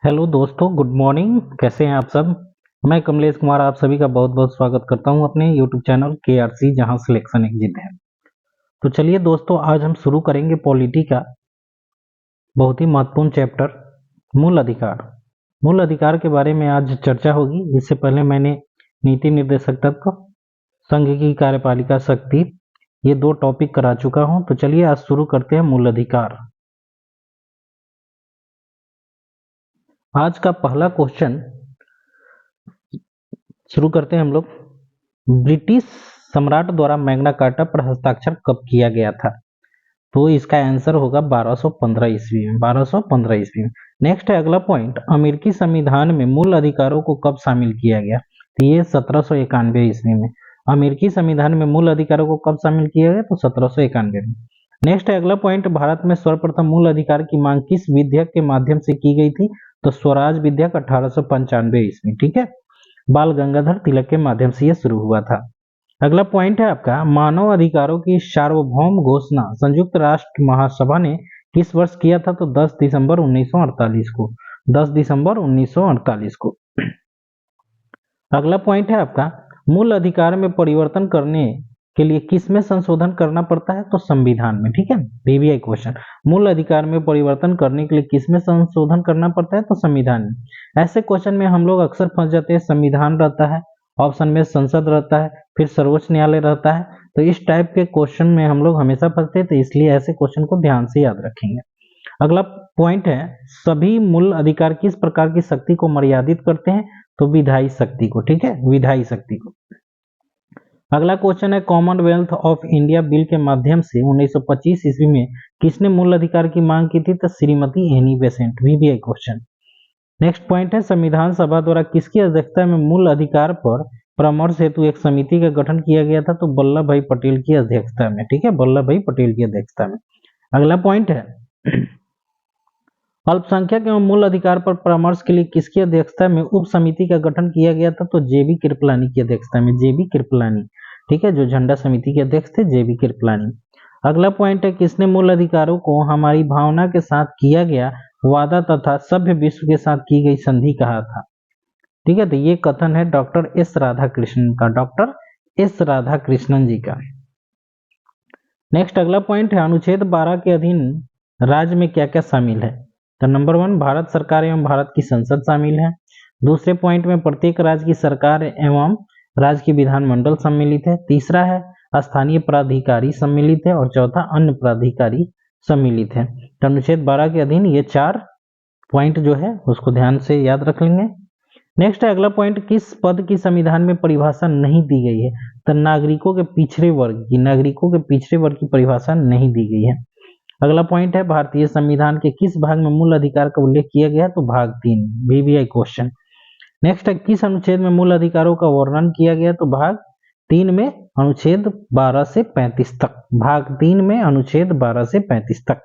Hello दोस्तों, good morning. कैसे हैं आप सब? मैं कमलेश कुमार आप सभी का बहुत बहुत स्वागत करता हूं अपने यूट्यूब चैनल KRC, जहां सिलेक्शन एक जिद है। तो चलिए दोस्तों, आज हम शुरू करेंगे पॉलिटी का बहुत ही महत्वपूर्ण चैप्टर, मूल अधिकार। मूल अधिकार के बारे में आज चर्चा होगी। इससे पहले मैंने नीति निर्देशक तत्व, संघ की कार्यपालिका शक्ति, ये दो टॉपिक करा चुका हूं। तो चलिए आज शुरू करते हैं मूल अधिकार। आज का पहला क्वेश्चन शुरू करते हैं हम लोग। ब्रिटिश सम्राट द्वारा मैग्ना कार्टा पर हस्ताक्षर कब किया गया था? तो इसका आंसर होगा 1215 ईस्वी में। 1215 ईस्वी में। नेक्स्ट है अगला पॉइंट, अमेरिकी संविधान में मूल अधिकारों को कब शामिल किया गया? तो ये 1791 ईस्वी में। अमेरिकी संविधान में मूल अधिकारों को कब शामिल किया गया? तो 1791 में। नेक्स्ट है अगला पॉइंट, भारत में सर्वप्रथम मूल अधिकार की मांग किस विधेयक के माध्यम से की गई थी? तो स्वराज विधेयक 1895 ईस्वी। ठीक है, बाल गंगाधर तिलक के माध्यम से यह शुरू हुआ था। अगला पॉइंट है आपका, मानव अधिकारों की सार्वभौम घोषणा संयुक्त राष्ट्र महासभा ने किस वर्ष किया था? तो 10 दिसंबर 1948 को। 10 दिसंबर 1948 को। अगला पॉइंट है आपका, मूल अधिकार में परिवर्तन करने के लिए किस में संशोधन करना पड़ता है? तो संविधान में। ठीक है, VVI क्वेश्चन, मूल अधिकार में परिवर्तन करने के लिए किस में संशोधन करना पड़ता है? तो संविधान में। ऐसे क्वेश्चन में हम लोग अक्सर फंस जाते हैं। संविधान रहता है, ऑप्शन में संसद रहता है, फिर सर्वोच्च न्यायालय रहता है। तो इस टाइप के क्वेश्चन में हम लोग हमेशा फंसते हैं, तो इसलिए ऐसे क्वेश्चन को ध्यान से याद रखेंगे। अगला पॉइंट है, सभी मूल अधिकार किस प्रकार की शक्ति को मर्यादित करते हैं? तो विधायी शक्ति को। ठीक है, विधायी शक्ति को। अगला क्वेश्चन है, कॉमनवेल्थ ऑफ इंडिया बिल के माध्यम से 1925 ईस्वी में किसने मूल अधिकार की मांग की थी? तो Shrimati Annie Besant. VVI question. Next point है, संविधान सभा द्वारा किसकी अध्यक्षता में मूल अधिकार पर परामर्श हेतु एक समिति का गठन किया गया था? तो वल्लभ भाई पटेल की अध्यक्षता में। ठीक है, वल्लभ भाई पटेल की अध्यक्षता में। अगला पॉइंट है, अल्पसंख्यक एवं मूल अधिकार पर परामर्श के लिए किसकी अध्यक्षता में उप समिति का गठन किया गया था? तो JB कृपलानी की अध्यक्षता में। JB कृपलानी। ठीक है, जो झंडा समिति के अध्यक्ष थे, JB कृपलानी। अगला पॉइंट है, किसने मूल अधिकारों को हमारी भावना के साथ किया गया वादा तथा सभ्य विश्व के साथ की गई संधि कहा था? ठीक है, तो ये कथन है डॉक्टर S राधाकृष्णन का। डॉक्टर S राधाकृष्णन जी का। नेक्स्ट अगला पॉइंट है, अनुच्छेद 12 के अधीन राज्य में क्या क्या शामिल है? तो नंबर 1, भारत सरकार एवं भारत की संसद शामिल है। दूसरे पॉइंट में प्रत्येक राज्य की सरकार एवं राज्य की विधानमंडल सम्मिलित है। तीसरा है स्थानीय प्राधिकारी सम्मिलित है। और चौथा अन्य प्राधिकारी सम्मिलित है। तो अनुच्छेद 12 के अधीन ये 4 पॉइंट जो है उसको ध्यान से याद रख लेंगे। नेक्स्ट है अगला पॉइंट, किस पद की संविधान में परिभाषा नहीं दी गई है? तो नागरिकों के पिछड़े वर्ग की। नागरिकों के पिछड़े वर्ग की परिभाषा नहीं दी गई है। अगला पॉइंट है, भारतीय संविधान के किस भाग में मूल अधिकार का उल्लेख किया गया? तो भाग 3। VVI question. नेक्स्ट है, किस अनुच्छेद में मूल अधिकारों का वर्णन किया गया? तो भाग 3 में अनुच्छेद 12 से 35 तक। भाग 3 में अनुच्छेद 12 से 35 तक।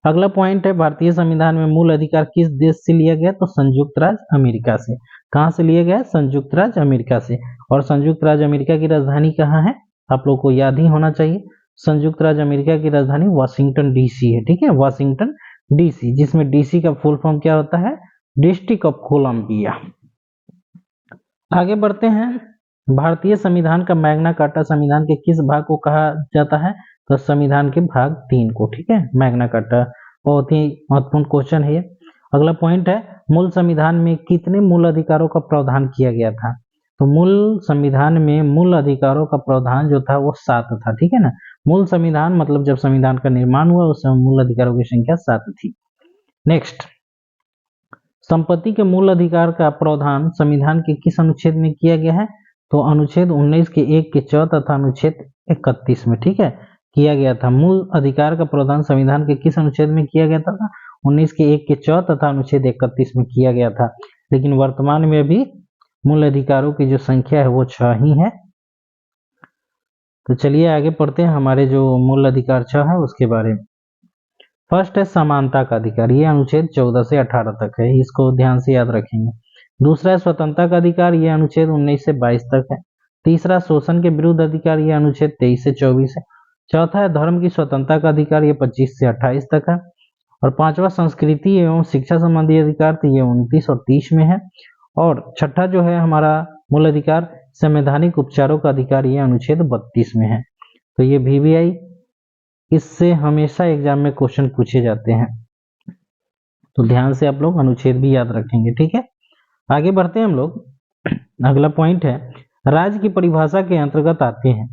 अगला पॉइंट है, भारतीय संविधान में मूल अधिकार किस देश से लिया गया? तो संयुक्त राज्य अमेरिका से। कहां से लिया गया? संयुक्त राज्य अमेरिका से। और संयुक्त राज्य अमेरिका की राजधानी कहाँ है? आप लोग को याद ही होना चाहिए। संयुक्त राज्य अमेरिका की राजधानी वाशिंगटन DC है। ठीक है, वाशिंगटन DC, जिसमें DC का फुल फॉर्म क्या होता है? District of Columbia. आगे बढ़ते हैं, भारतीय संविधान का मैग्ना कार्टा संविधान के किस भाग को कहा जाता है? तो संविधान के भाग 3 को। ठीक है, मैग्ना कार्टा बहुत ही महत्वपूर्ण क्वेश्चन है ये। अगला पॉइंट है, मूल संविधान में कितने मूल अधिकारों का प्रावधान किया गया था? तो मूल संविधान में मूल अधिकारों का प्रावधान जो था वो 7 था। ठीक है ना, मूल संविधान मतलब जब संविधान का निर्माण हुआ उस समय मूल अधिकारों की संख्या 7 थी। नेक्स्ट, संपत्ति के मूल अधिकार का प्रावधान संविधान के किस अनुच्छेद में किया गया है? तो अनुच्छेद 19 के 1 के 4 तथा अनुच्छेद 31 में। ठीक है, किया गया था। मूल अधिकार का प्रावधान संविधान के किस अनुच्छेद में किया गया था? 19 के 1 के 4 तथा अनुच्छेद 31 में किया गया था। लेकिन वर्तमान में भी मूल अधिकारों की जो संख्या है वो 6 ही है। तो चलिए आगे पढ़ते हैं हमारे जो मूल अधिकार 6 है उसके बारे में। फर्स्ट है समानता का अधिकार, ये अनुच्छेद 14 से 18 तक है, इसको ध्यान से याद रखेंगे। दूसरा है स्वतंत्रता का अधिकार, ये अनुच्छेद 19 से 22 तक है। तीसरा शोषण के विरुद्ध अधिकार, ये अनुच्छेद 23 से 24 है। चौथा है धर्म की स्वतंत्रता का अधिकार, ये 25 से 28 तक है। और पांचवा संस्कृति एवं शिक्षा संबंधी अधिकार, तो ये 29 और 30 में है। और छठा जो है हमारा मूल अधिकार संवैधानिक उपचारों का अधिकार, ये अनुच्छेद 32 में है। तो ये VVI, इससे हमेशा एग्जाम में क्वेश्चन पूछे जाते हैं, तो ध्यान से आप लोग अनुच्छेद भी याद रखेंगे, ठीक है। आगे बढ़ते हैं हम लोग। अगला पॉइंट है, राज्य की परिभाषा के अंतर्गत आते हैं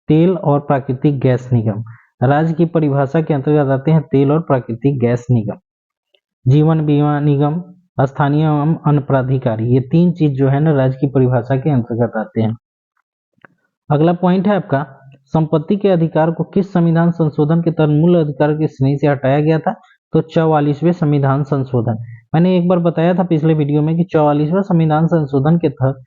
तेल और प्राकृतिक गैस निगम। राज्य की परिभाषा के अंतर्गत आते हैं तेल और प्राकृतिक गैस निगम, जीवन बीमा निगम, स्थानीय एवं अन्य प्राधिकारी। ये तीन चीज जो है ना राज्य की परिभाषा के अंतर्गत आते हैं। अगला पॉइंट है आपका, संपत्ति के अधिकार को किस संविधान संशोधन के तहत मूल अधिकार की श्रेणी से हटाया गया था? तो 44वें संविधान संशोधन। मैंने एक बार बताया था पिछले वीडियो में कि 44वें संविधान संशोधन के तहत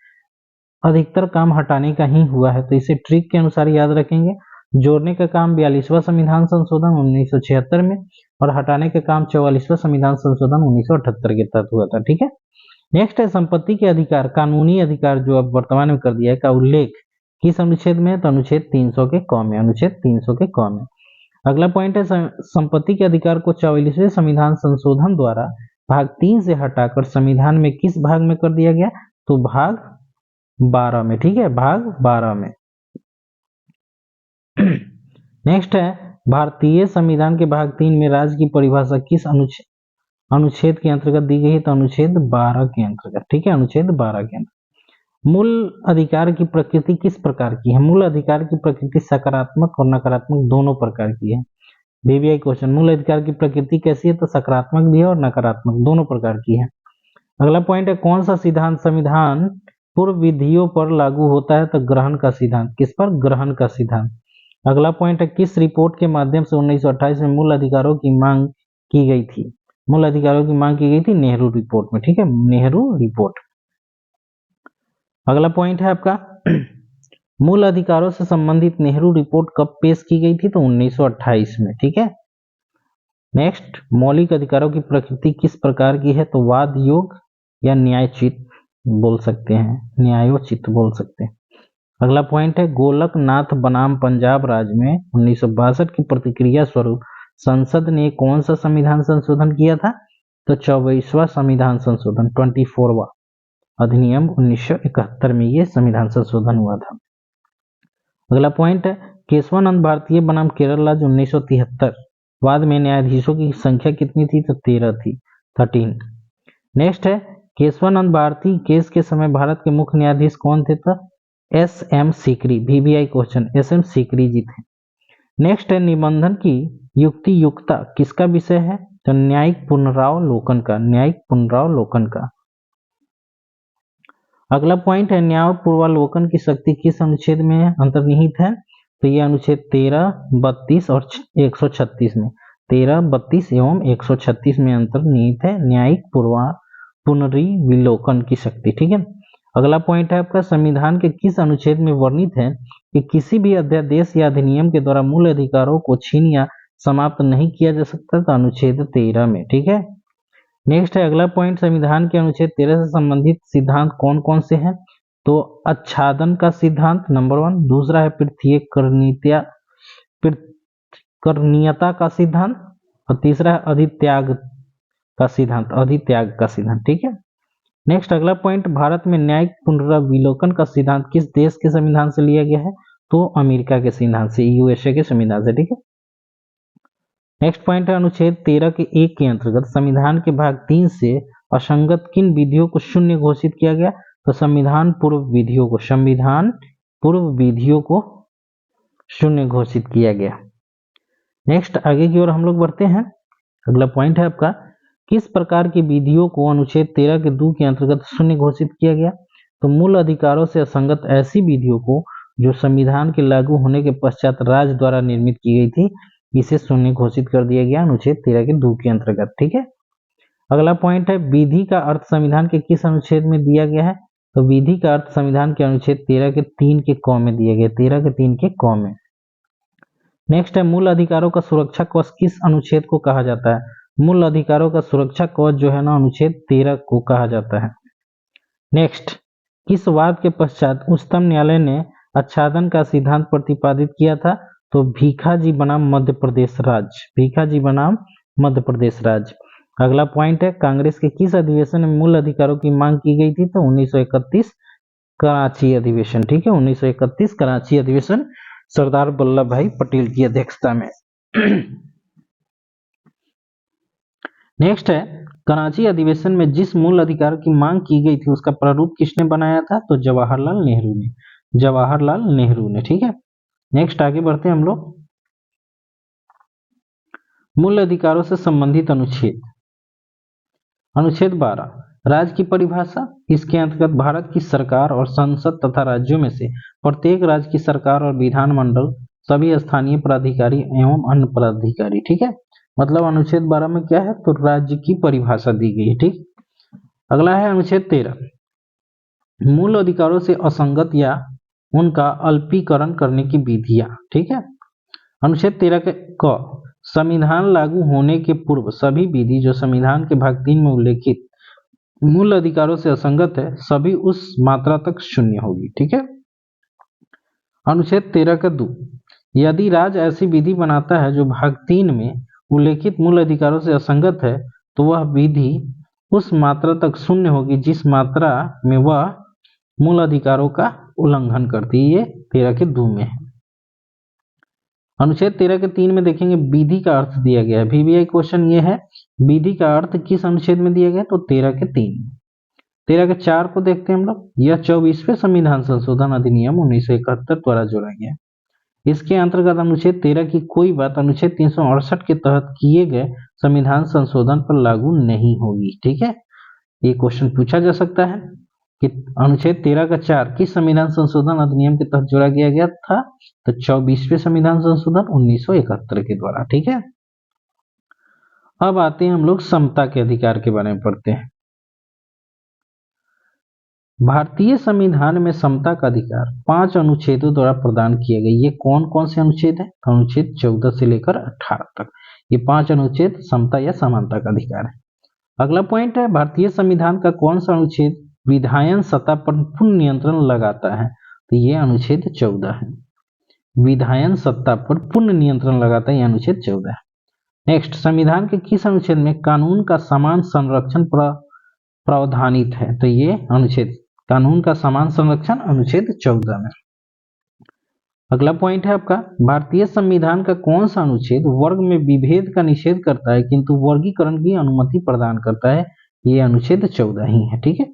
अधिकतर काम हटाने का ही हुआ है, तो इसे ट्रिक के अनुसार याद रखेंगे। जोड़ने का काम 42वां संविधान संशोधन 1976 में, और हटाने का काम 44वां संविधान संशोधन 1978 के तहत हुआ था, ठीक है। नेक्स्ट है, संपत्ति के अधिकार, कानूनी अधिकार जो अब वर्तमान में कर दिया है, का उल्लेख किस अनुच्छेद में है? तो अनुच्छेद 300 के क में, अनुच्छेद 300 के क में। अगला पॉइंट है, संपत्ति के अधिकार को 44वें संविधान संशोधन द्वारा भाग 3 से हटाकर संविधान में किस भाग में कर दिया गया? तो भाग 12 में, ठीक है, भाग 12 में। नेक्स्ट है, भारतीय संविधान के भाग 3 में राज्य की परिभाषा किस अनुच्छेद के अंतर्गत दी गई है? तो अनुच्छेद 12 के अंतर्गत, ठीक है, अनुच्छेद 12 के अंतर्गत। मूल अधिकार की प्रकृति किस प्रकार की है? मूल अधिकार की प्रकृति सकारात्मक और नकारात्मक दोनों प्रकार की है। VVI क्वेश्चन, मूल अधिकार की प्रकृति कैसी है? तो सकारात्मक भी है और नकारात्मक, दोनों प्रकार की है। अगला पॉइंट है, कौन सा सिद्धांत संविधान पूर्व विधियों पर लागू होता है? तो ग्रहण का सिद्धांत। किस पर? ग्रहण का सिद्धांत। अगला पॉइंट है, किस रिपोर्ट के माध्यम से 1928 में मूल अधिकारों की मांग की गई थी? मूल अधिकारों की मांग की गई थी नेहरू रिपोर्ट में, ठीक है, नेहरू रिपोर्ट। अगला पॉइंट है आपका, मूल अधिकारों से संबंधित नेहरू रिपोर्ट कब पेश की गई थी? तो 1928 में, ठीक है। नेक्स्ट, मौलिक अधिकारों की प्रकृति किस प्रकार की है? तो वाद योग या न्यायोचित बोल सकते हैं, न्यायोचित बोल सकते हैं। अगला पॉइंट है, गोलकनाथ बनाम पंजाब राज्य में 1962 की प्रतिक्रिया स्वरूप संसद ने कौन सा संविधान संशोधन किया था? तो 24वां संविधान संशोधन, 24वां अधिनियम 1971 में ये संविधान संशोधन हुआ था। अगला पॉइंट है, केशवानंद भारतीय बनाम केरल राज्य 1973 बाद में न्यायाधीशों की संख्या कितनी थी? तो 13 थी, 13। नेक्स्ट है, केशवानंद भारती केस के समय भारत के मुख्य न्यायाधीश कौन थे? तो SM Sikri. VVI question, SM Sikri ji थे। नेक्स्ट है, निबंधन की युक्ति युक्ता किसका विषय है? तो न्यायिक पुनरावलोकन का, न्यायिक पुनरावलोकन का। अगला पॉइंट है, न्याय पूर्वावलोकन की शक्ति किस अनुच्छेद में अंतर्निहित है? तो ये अनुच्छेद 13, 32 और 136 में, 13, 32 एवं 136 में अंतर्निहित है न्यायिक पुनरीविलोकन की शक्ति, ठीक है। अगला पॉइंट है आपका, संविधान के किस अनुच्छेद में वर्णित है कि किसी भी अध्यादेश या अधिनियम के द्वारा मूल अधिकारों को छीन या समाप्त नहीं किया जा सकता? तो अनुच्छेद 13 में, ठीक है। नेक्स्ट है अगला पॉइंट, संविधान के अनुच्छेद 13 से संबंधित सिद्धांत कौन कौन से हैं? तो आच्छादन का सिद्धांत नंबर 1, दूसरा है पृथक्करणीयता का सिद्धांत, और तीसरा है अधित्याग का सिद्धांत, अधित्याग का सिद्धांत, ठीक है। नेक्स्ट अगला पॉइंट, भारत में न्यायिक पुनरावलोकन का सिद्धांत किस देश के संविधान से लिया गया है? तो अमेरिका के संविधान से, USA के संविधान से, ठीक है। नेक्स्ट पॉइंट है, अनुच्छेद 13 के 1 के अंतर्गत संविधान के भाग 3 से असंगत किन विधियों को शून्य घोषित किया गया? तो संविधान पूर्व विधियों को, संविधान पूर्व विधियों को शून्य घोषित किया गया। नेक्स्ट आगे की ओर हम लोग बढ़ते हैं। अगला पॉइंट है आपका, किस प्रकार की विधियों को अनुच्छेद 13 के 2 के अंतर्गत शून्य घोषित किया गया? तो मूल अधिकारों से असंगत ऐसी विधियों को जो संविधान के लागू होने के पश्चात राज्य द्वारा निर्मित की गई थी, इसे शून्य घोषित कर दिया गया अनुच्छेद 13 के 2 के अंतर्गत, ठीक है। अगला पॉइंट है, विधि का अर्थ संविधान के किस अनुच्छेद में दिया गया है? तो विधि का अर्थ संविधान के अनुच्छेद 13 के 3 के क में दिया गया, 13 के 3 के क में। नेक्स्ट है, मूल अधिकारों का सुरक्षा कवच किस अनुच्छेद को कहा जाता है? मूल अधिकारों का सुरक्षा कवच जो है ना अनुच्छेद 13 को कहा जाता है। नेक्स्ट, किस वाद के पश्चात उच्चतम न्यायालय ने आच्छादन का सिद्धांत प्रतिपादित किया था? तो भीखाजी बनाम मध्य प्रदेश राज्य, भीखाजी बनाम मध्य प्रदेश राज्य। अगला पॉइंट है, कांग्रेस के किस अधिवेशन में मूल अधिकारों की मांग की गई थी? तो 1931 कराची अधिवेशन। ठीक है, 1931 कराची अधिवेशन सरदार वल्लभ भाई पटेल की अध्यक्षता में। नेक्स्ट है, कराची अधिवेशन में जिस मूल अधिकार की मांग की गई थी उसका प्रारूप किसने बनाया था? तो जवाहरलाल नेहरू ने, जवाहरलाल नेहरू ने। ठीक है, नेक्स्ट आगे बढ़ते हैं हम लोग। मूल अधिकारों से संबंधित अनुच्छेद। अनुच्छेद 12, राज्य की परिभाषा। इसके अंतर्गत भारत की सरकार और संसद तथा राज्यों में से प्रत्येक राज्य की सरकार और विधानमंडल, सभी स्थानीय प्राधिकारी एवं अन्य प्राधिकारी। ठीक है, मतलब अनुच्छेद 12 में क्या है? तो राज्य की परिभाषा दी गई है। ठीक, अगला है अनुच्छेद 13, मूल अधिकारों से असंगत या उनका अल्पीकरण करने की विधियां। ठीक है, अनुच्छेद 13 क, संविधान लागू होने के पूर्व सभी विधि जो संविधान के भाग 3 में उल्लेखित मूल अधिकारों से असंगत है, सभी उस मात्रा तक शून्य होगी। ठीक है, अनुच्छेद 13 का 2, यदि राज्य ऐसी विधि बनाता है जो भाग 3 में उल्लेखित मूल अधिकारों से असंगत है, तो वह विधि उस मात्रा तक शून्य होगी जिस मात्रा में वह मूल अधिकारों का उल्लंघन करती है। ये 13 के 2 में है। अनुच्छेद 13 के 3 में देखेंगे विधि का अर्थ दिया गया है। VVI क्वेश्चन ये है, विधि का अर्थ किस अनुच्छेद में दिया गया? तो 13 के 3 में। 13 के 4 को देखते हैं हम लोग, यह 24वें संविधान संशोधन अधिनियम 1971 द्वारा जोड़ा गया। इसके अंतर्गत अनुच्छेद 13 की कोई बात अनुच्छेद 368 के तहत किए गए संविधान संशोधन पर लागू नहीं होगी। ठीक है, ये क्वेश्चन पूछा जा सकता है कि अनुच्छेद 13 का 4 किस संविधान संशोधन अधिनियम के तहत जोड़ा गया था? तो 24वें संविधान संशोधन 1971 के द्वारा। ठीक है, अब आते हैं हम लोग समता के अधिकार के बारे में पढ़ते हैं। भारतीय संविधान में समता का अधिकार 5 अनुच्छेदों द्वारा प्रदान किए गए। ये कौन कौन से अनुच्छेद है? अनुच्छेद 14 से लेकर 18 तक ये 5 अनुच्छेद समता या समानता का अधिकार है। अगला पॉइंट है, भारतीय संविधान का कौन सा अनुच्छेद विधायन सत्ता पर पूर्ण नियंत्रण लगाता है? तो ये अनुच्छेद 14 है। विधायन सत्ता पर पूर्ण नियंत्रण लगाता है, ये अनुच्छेद 14 है। नेक्स्ट, संविधान के किस अनुच्छेद में कानून का समान संरक्षण प्रावधानित है? तो ये अनुच्छेद कानून का समान संरक्षण अनुच्छेद 14 में। अगला पॉइंट है आपका, भारतीय संविधान का कौन सा अनुच्छेद वर्ग में विभेद का निषेध करता है किंतु वर्गीकरण की अनुमति प्रदान करता है? ये अनुच्छेद 14 ही है। ठीक है,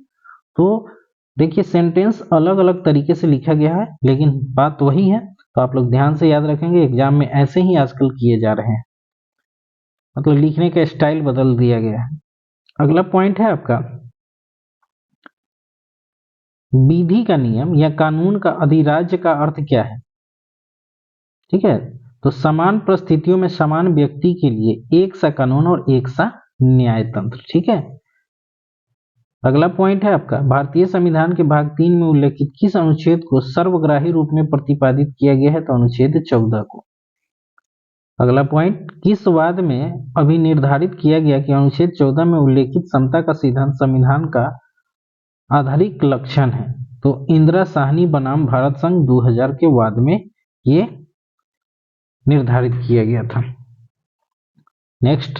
तो देखिए सेंटेंस अलग अलग तरीके से लिखा गया है लेकिन बात वही है, तो आप लोग ध्यान से याद रखेंगे। एग्जाम में ऐसे ही आजकल किए जा रहे हैं, मतलब लिखने का स्टाइल बदल दिया गया है। अगला पॉइंट है आपका, विधि का नियम या कानून का अधिराज्य का अर्थ क्या है? ठीक है, तो समान परिस्थितियों में समान व्यक्ति के लिए एक सा कानून और एक सा न्याय तंत्र। ठीक है, अगला पॉइंट है आपका, भारतीय संविधान के भाग 3 में उल्लेखित किस अनुच्छेद को सर्वग्राही रूप में प्रतिपादित किया गया है? तो अनुच्छेद 14 को। अगला पॉइंट, किस वाद में अभी निर्धारित किया गया कि अनुच्छेद 14 में उल्लेखित समता का सिद्धांत संविधान का आधारिक लक्षण है? तो इंदिरा साहनी बनाम भारत संघ 2000 के वाद में ये निर्धारित किया गया था। नेक्स्ट,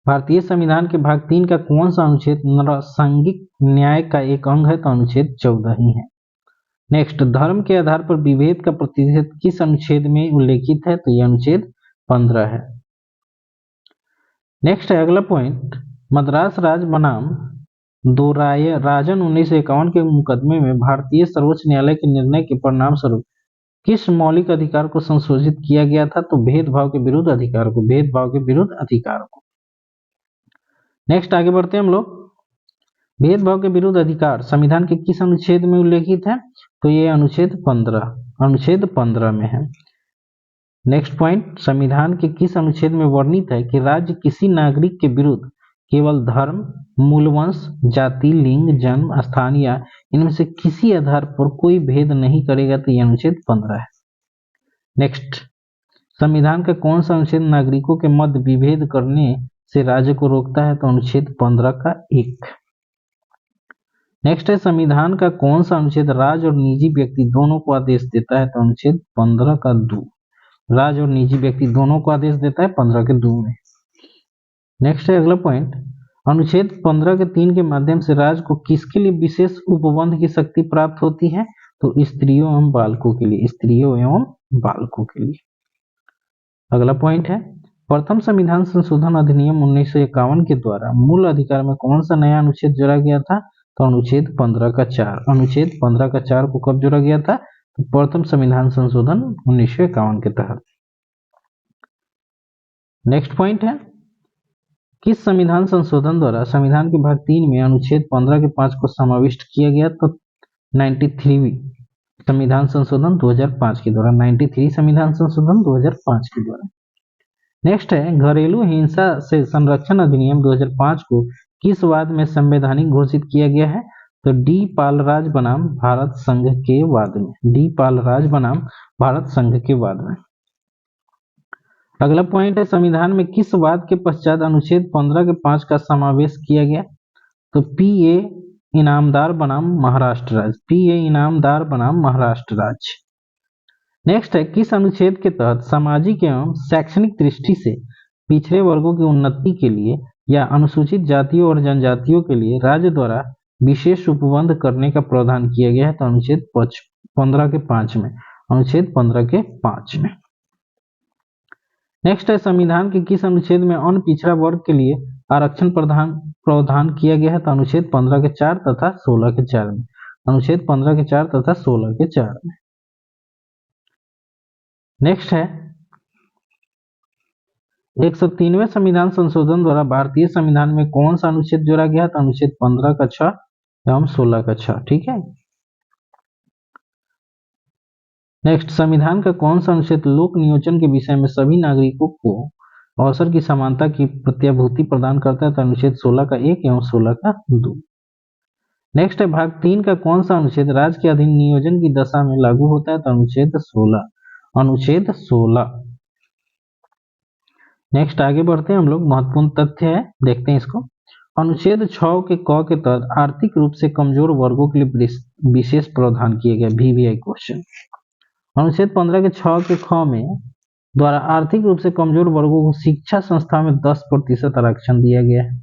भारतीय संविधान के भाग 3 का कौन सा अनुच्छेद नैसर्गिक न्याय का एक अंग है? तो अनुच्छेद 14 ही है। नेक्स्ट, धर्म के आधार पर विभेद का प्रतिषेध किस अनुच्छेद में उल्लेखित है? तो यह अनुच्छेद 15 है। नेक्स्ट है अगला पॉइंट, मद्रास राज्य बनाम दोराय राजन 1951 के मुकदमे में भारतीय सर्वोच्च न्यायालय के निर्णय के परिणाम स्वरूप किस मौलिक अधिकार को संशोधित किया गया था? तो भेदभाव के विरुद्ध अधिकार को, भेदभाव के विरुद्ध अधिकार को। नेक्स्ट आगे बढ़ते हैं हम लोग, भेदभाव के विरुद्ध अधिकार संविधान के किस अनुच्छेद में उल्लेखित है? तो ये अनुच्छेद 15 में है। नेक्स्ट पॉइंट, संविधान के किस अनुच्छेद में वर्णित है कि राज्य किसी नागरिक के विरुद्ध केवल धर्म, मूलवंश, जाति, लिंग, जन्म स्थान या इनमें से किसी आधार पर कोई भेद नहीं करेगा? तो यह अनुच्छेद 15 है। नेक्स्ट, संविधान का कौन सा अनुच्छेद नागरिकों के मध्य विभेद करने से राज्य को रोकता है? तो अनुच्छेद 15 का 1। नेक्स्ट है, संविधान का कौन सा अनुच्छेद राज्य और निजी व्यक्ति दोनों को आदेश देता है? तो अनुच्छेद 15 का 2। राज्य और निजी व्यक्ति दोनों को आदेश देता है 15 के 2 में। नेक्स्ट है अगला पॉइंट, अनुच्छेद 15 के 3 के माध्यम से राज्य को किसके लिए विशेष उपबंध की शक्ति प्राप्त होती है? तो स्त्रियों एवं बालकों के लिए, स्त्रियों एवं बालकों के लिए। अगला पॉइंट है, प्रथम संविधान संशोधन अधिनियम 1951 के द्वारा मूल अधिकार में कौन सा नया अनुच्छेद जोड़ा गया था? तो अनुच्छेद 15 का 4। अनुच्छेद 15 का 4 को कब जोड़ा गया था? तो प्रथम संविधान संशोधन 1951 के तहत। नेक्स्ट पॉइंट है, किस संविधान संशोधन द्वारा संविधान के भाग 3 में अनुच्छेद 15 के 5 को समाविष्ट किया गया? तो 93 संविधान संशोधन 2005 के द्वारा, 93 संविधान संशोधन 2005 के द्वारा। नेक्स्ट है, घरेलू हिंसा से संरक्षण अधिनियम 2005 को किस वाद में संवैधानिक घोषित किया गया है? तो डी पालराज बनाम भारत संघ के वाद में, डी पालराज बनाम भारत संघ के वाद में। अगला पॉइंट है, संविधान में किस वाद के पश्चात अनुच्छेद 15 के 5 का समावेश किया गया? तो पीए इनामदार बनाम महाराष्ट्र राज्य, पीए इनामदार बनाम महाराष्ट्र राज्य। नेक्स्ट है, किस अनुच्छेद के तहत सामाजिक एवं शैक्षणिक दृष्टि से पिछड़े वर्गों की उन्नति के लिए या अनुसूचित जातियों और जनजातियों के लिए राज्य द्वारा विशेष उपबंध करने का प्रावधान किया गया है? तो अनुच्छेद 15 के 5 में, अनुच्छेद 15 के 5 में। नेक्स्ट है, संविधान के किस अनुच्छेद में अन्य पिछड़ा वर्ग के लिए आरक्षण प्रावधान किया गया है? तो अनुच्छेद 15 के 4 तथा 16 के 4 में, अनुच्छेद 15 के 4 तथा 16 के 4 में। नेक्स्ट है, 103वें संविधान संशोधन द्वारा भारतीय संविधान में कौन सा अनुच्छेद जोड़ा गया? तो अनुच्छेद 15 का 6 एवं 16 का 6। ठीक है। नेक्स्ट, संविधान का कौन सा अनुच्छेद लोक नियोजन के विषय में सभी नागरिकों को अवसर की समानता की प्रत्याभूति प्रदान करता है? तो अनुच्छेद 16 का 1 एवं 16 का 2। नेक्स्ट है, भाग 3 का कौन सा अनुच्छेद राज्य के अधीन नियोजन की दशा में लागू होता है? तो अनुच्छेद 16, अनुच्छेद 16। नेक्स्ट आगे बढ़ते हैं हम लोग, महत्वपूर्ण तथ्य है, देखते हैं इसको। अनुच्छेद 6 के क के तहत आर्थिक रूप से कमजोर वर्गों के लिए विशेष प्रावधान किए गए, VVI क्वेश्चन। अनुच्छेद 15 के 6 के ख में द्वारा आर्थिक रूप से कमजोर वर्गों को शिक्षा संस्था में 10% आरक्षण दिया गया है।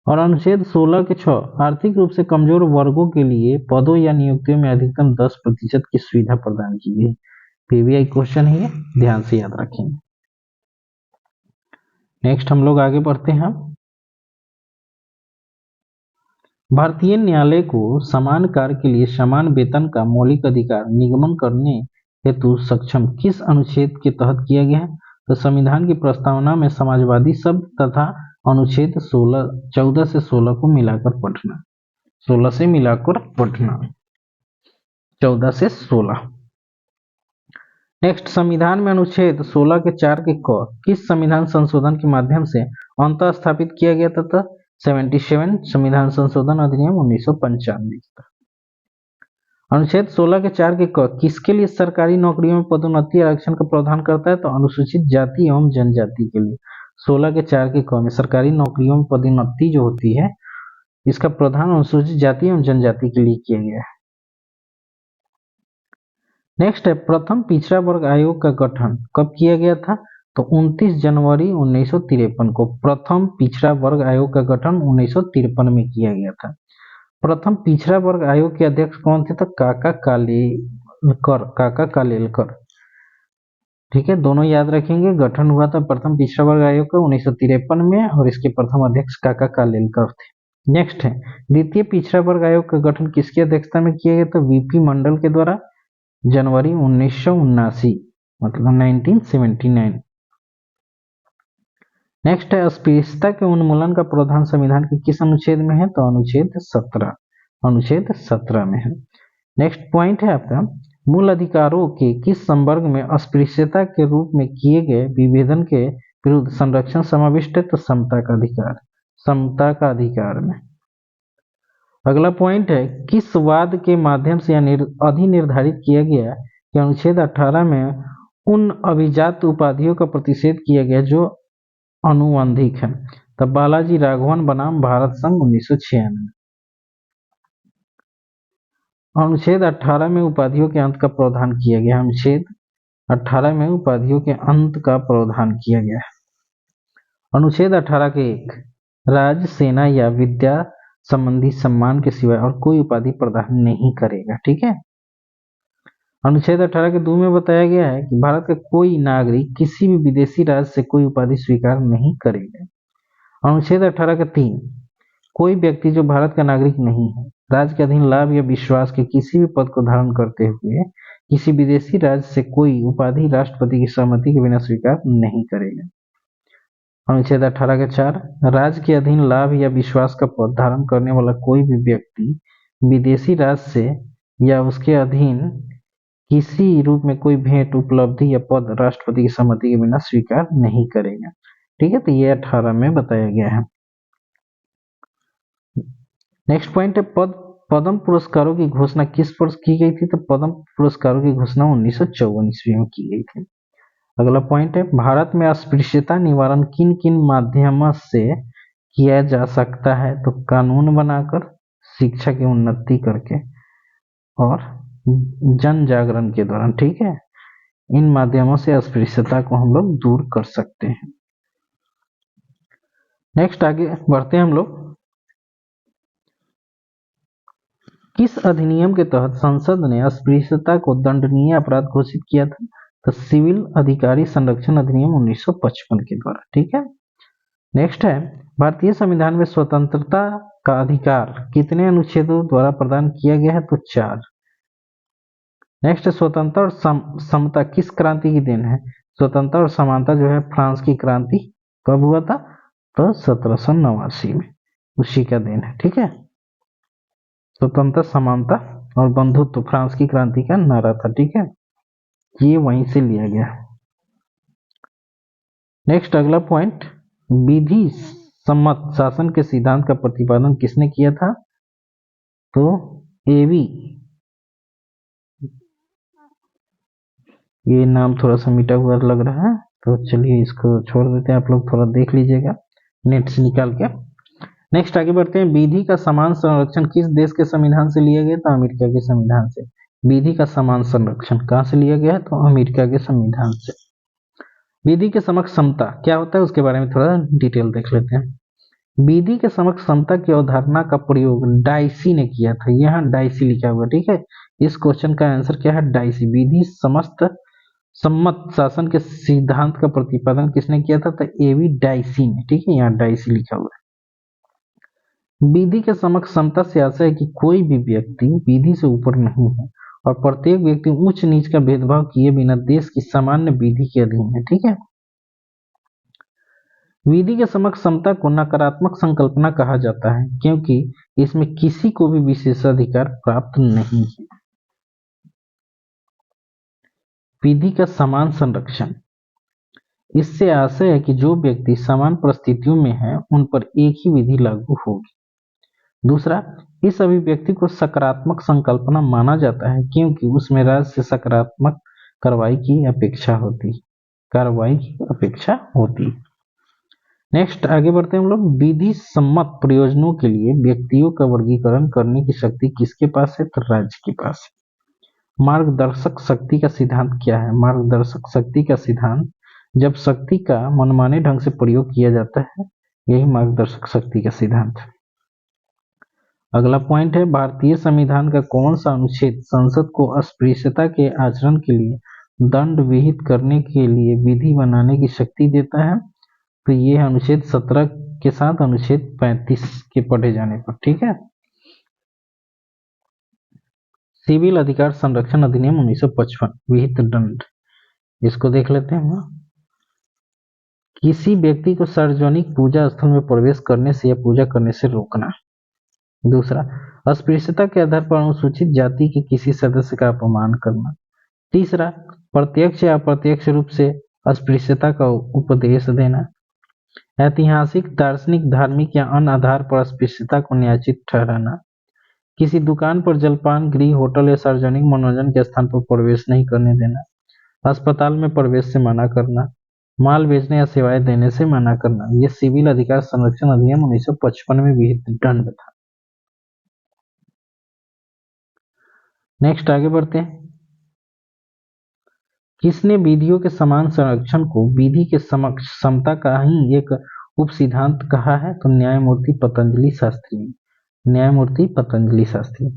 और अनुच्छेद 16 के 6 आर्थिक रूप से कमजोर वर्गों के लिए पदों या नियुक्तियों में अधिकतम 10% की सुविधा प्रदान की गई। VVI क्वेश्चन है, ध्यान से याद रखेंगे। नेक्स्ट हम लोग आगे बढ़ते हैं। भारतीय न्यायालय को समान कार्य के लिए समान वेतन का मौलिक अधिकार निगमन करने हेतु सक्षम किस अनुच्छेद के तहत किया गया है? तो संविधान की प्रस्तावना में समाजवादी शब्द तथा अनुच्छेद 14 से 16 को मिलाकर पढ़ना, 16 से मिलाकर पढ़ना, 14 से 16। नेक्स्ट, संविधान में अनुच्छेद 16 के 4 के क किस संविधान संशोधन के माध्यम से अंतः स्थापित किया गया था? 77 संविधान संशोधन अधिनियम 1995। अनुच्छेद 16 के 4 के क किसके लिए सरकारी नौकरियों में पदोन्नति आरक्षण का प्रावधान करता है? तो अनुसूचित जाति एवं जनजाति के लिए। 16 के 4 के क में सरकारी नौकरियों में पदोन्नति जो होती है, इसका प्रावधान अनुसूचित जाति एवं जनजाति के लिए किया गया है। नेक्स्ट है, प्रथम पिछड़ा वर्ग आयोग का गठन कब किया गया था? तो 29 जनवरी 1953 को प्रथम पिछड़ा वर्ग आयोग का गठन 1953 में किया गया था। प्रथम पिछड़ा वर्ग आयोग के अध्यक्ष कौन थे? तो काका कालेलकर। ठीक है, दोनों याद रखेंगे। गठन हुआ था प्रथम पिछड़ा वर्ग आयोग का 1953 में और इसके प्रथम अध्यक्ष काका कालेलकर थे। नेक्स्ट है, द्वितीय पिछड़ा वर्ग आयोग का गठन किसकी अध्यक्षता में किया गया? तो VP मंडल के द्वारा, जनवरी 1979, मतलब 1979। नेक्स्ट है, अस्पृश्यता के उन्मूलन का प्रावधान संविधान के किस अनुच्छेद में है? तो अनुच्छेद 17, अनुच्छेद 17 में है। नेक्स्ट पॉइंट है आपका, मूल अधिकारों के किस संवर्ग में अस्पृश्यता के रूप में किए गए विभेदन के विरुद्ध संरक्षण समाविष्ट है? तो समता का अधिकार, समता का अधिकार में। अगला पॉइंट है, किस वाद के माध्यम से अधिनिर्धारित किया गया कि अनुच्छेद 18 में उन अभिजात उपाधियों का प्रतिषेध किया गया जो अनुवंशिक है? तो बालाजी राघवन बनाम भारत संघ 1996। अनुच्छेद 18 में उपाधियों के अंत का प्रावधान किया गया, अनुच्छेद 18 में उपाधियों के अंत का प्रावधान किया गया है। अनुच्छेद 18 के 1 राज्य, सेना या विद्या संबंधी सम्मान के सिवाय और कोई उपाधि प्रदान नहीं करेगा। ठीक है। अनुच्छेद 18 के 2 में बताया गया है कि भारत का कोई नागरिक किसी भी विदेशी राज्य से कोई उपाधि स्वीकार नहीं करेगा। अनुच्छेद 18 के 3 कोई व्यक्ति जो भारत का नागरिक नहीं है, राज्य के अधीन लाभ या विश्वास के किसी भी पद को धारण करते हुए किसी विदेशी राज्य से कोई उपाधि राष्ट्रपति की सहमति के बिना स्वीकार नहीं करेगा। अनुच्छेद 18 के 4 राज्य के अधीन लाभ या विश्वास का पद धारण करने वाला कोई भी व्यक्ति विदेशी राज्य से या उसके अधीन किसी रूप में कोई भेंट, उपलब्धि या पद राष्ट्रपति की सहमति के बिना स्वीकार नहीं करेगा। ठीक है, तो ये 18 में बताया गया है। नेक्स्ट पॉइंट है पद्म पुरस्कारों की घोषणा किस वर्ष की गई थी? तो पद्म पुरस्कारों की घोषणा 1954 ईस्वी में की गई थी। अगला पॉइंट है भारत में अस्पृश्यता निवारण किन किन माध्यमों से किया जा सकता है? तो कानून बनाकर, शिक्षा की उन्नति करके और जन जागरण के दौरान। ठीक है, इन माध्यमों से अस्पृश्यता को हम लोग दूर कर सकते हैं। नेक्स्ट आगे बढ़ते हैं हम लोग। किस अधिनियम के तहत संसद ने अस्पृश्यता को दंडनीय अपराध घोषित किया था? तो सिविल अधिकारी संरक्षण अधिनियम 1955 के द्वारा। ठीक है। नेक्स्ट है भारतीय संविधान में स्वतंत्रता का अधिकार कितने अनुच्छेदों द्वारा प्रदान किया गया है? तो 4। नेक्स्ट है स्वतंत्रता और समता किस क्रांति की देन है? स्वतंत्रता और समानता जो है फ्रांस की क्रांति कब हुआ था? तो 1789 में, उसी का देन है। ठीक है, स्वतंत्रता, समानता और बंधुत्व फ्रांस की क्रांति का नारा था। ठीक है, ये वहीं से लिया गया। नेक्स्ट अगला पॉइंट, विधि सम्मत शासन के सिद्धांत का प्रतिपादन किसने किया था? तो एवी, ये नाम थोड़ा सा मिटा हुआ लग रहा है, तो चलिए इसको छोड़ देते हैं, आप लोग थोड़ा देख लीजिएगा नेट से निकाल के। नेक्स्ट आगे बढ़ते हैं, विधि का समान संरक्षण किस देश के संविधान से लिया गया? तो अमेरिका के संविधान से। विधि का समान संरक्षण कहाँ से लिया गया है? तो अमेरिका के संविधान से। विधि के समक्ष समता क्या होता है, उसके बारे में थोड़ा डिटेल देख लेते हैं। विधि के समक्ष समता की अवधारणा का प्रयोग डाइसी ने किया था। यहाँ डाइसी लिखा हुआ। ठीक है, इस क्वेश्चन का आंसर क्या है? डाइसी। विधि समस्त सम्मत शासन के सिद्धांत का प्रतिपादन किसने किया था? तो एवी डाइसी ने। ठीक है, यहाँ डाइसी लिखा हुआ है। विधि के समक्ष समता से आशय है कि कोई भी व्यक्ति विधि से ऊपर नहीं है और प्रत्येक व्यक्ति उच्च नीच का भेदभाव किए बिना देश की सामान्य विधि के अधीन है। ठीक है, विधि के समक्ष समता को नकारात्मक संकल्पना कहा जाता है क्योंकि इसमें किसी को भी विशेषाधिकार प्राप्त नहीं है। विधि का समान संरक्षण, इससे आशय है कि जो व्यक्ति समान परिस्थितियों में है उन पर एक ही विधि लागू होगी। दूसरा, इस अभिव्यक्ति को सकारात्मक संकल्पना माना जाता है क्योंकि उसमें राज्य से सकारात्मक कार्रवाई की अपेक्षा होती है। नेक्स्ट आगे बढ़ते हैं हम लोग। विधि सम्मत प्रयोजनों के लिए व्यक्तियों का वर्गीकरण करने की शक्ति किसके पास है? तो राज्य के पास है। मार्गदर्शक शक्ति का सिद्धांत क्या है? मार्गदर्शक शक्ति का सिद्धांत, जब शक्ति का मनमाने ढंग से प्रयोग किया जाता है, यही मार्गदर्शक शक्ति का सिद्धांत है। अगला पॉइंट है, भारतीय संविधान का कौन सा अनुच्छेद संसद को अस्पृश्यता के आचरण के लिए दंड विहित करने के लिए विधि बनाने की शक्ति देता है? तो ये है अनुच्छेद 17 के साथ अनुच्छेद 35 के पढ़े जाने पर। ठीक है, सिविल अधिकार संरक्षण अधिनियम 1955 विहित दंड, इसको देख लेते हैं। किसी व्यक्ति को सार्वजनिक पूजा स्थल में प्रवेश करने से या पूजा करने से रोकना। दूसरा, अस्पृश्यता के आधार पर अनुसूचित जाति के किसी सदस्य का अपमान करना। तीसरा, प्रत्यक्ष या अप्रत्यक्ष रूप से अस्पृश्यता का उपदेश देना। ऐतिहासिक, दार्शनिक, धार्मिक या अन्य आधार पर अस्पृश्यता को न्यायोचित ठहराना। किसी दुकान पर जलपान गृह, होटल या सार्वजनिक मनोरंजन के स्थान पर प्रवेश नहीं करने देना। अस्पताल में प्रवेश से मना करना। माल बेचने या सेवाएं देने से मना करना। यह सिविल अधिकार संरक्षण अधिनियम 1955 में विहित दंड था। नेक्स्ट आगे बढ़ते हैं। किसने विधियों के समान संरक्षण को विधि के समक्ष समता का ही एक उप सिद्धांत कहा है तो न्यायमूर्ति पतंजलि शास्त्री ने, न्यायमूर्ति पतंजलि शास्त्री।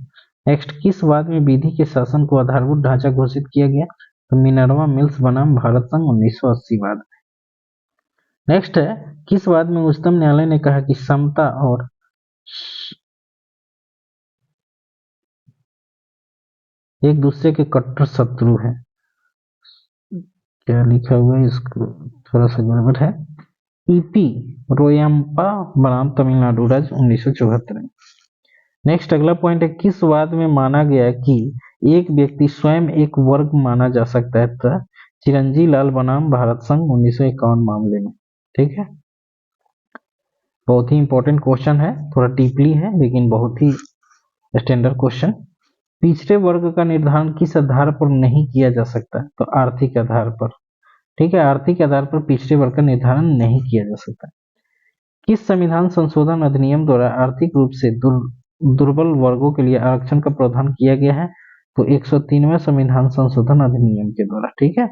नेक्स्ट, किस वाद में विधि के शासन को आधारभूत ढांचा घोषित किया गया तो मिनर्वा मिल्स बनाम भारत संघ 1980 वाद। नेक्स्ट है, किस वाद में उच्चतम न्यायालय ने कहा कि समता और एक दूसरे के कट्टर शत्रु हैं। क्या लिखा हुआ है, इसको थोड़ा सा गड़बड़ है। ईपी रोयम्पा बनाम तमिलनाडु राज्य 1974 में। नेक्स्ट अगला पॉइंट है, किस वाद में माना गया कि एक व्यक्ति स्वयं एक वर्ग माना जा सकता है तो चिरंजी लाल बनाम भारत संघ 1951 मामले में। ठीक है, बहुत ही इंपॉर्टेंट क्वेश्चन है, थोड़ा डीपली है लेकिन बहुत ही स्टैंडर्ड क्वेश्चन। पिछड़े वर्ग का निर्धारण किस आधार पर नहीं किया जा सकता तो आर्थिक आधार पर। ठीक है, आर्थिक आधार पर पिछड़े वर्ग का निर्धारण नहीं किया जा सकता। किस संविधान संशोधन अधिनियम द्वारा आर्थिक रूप से दुर्बल वर्गों के लिए आरक्षण का प्रावधान किया गया है तो 103वां संविधान संशोधन अधिनियम के द्वारा। ठीक है,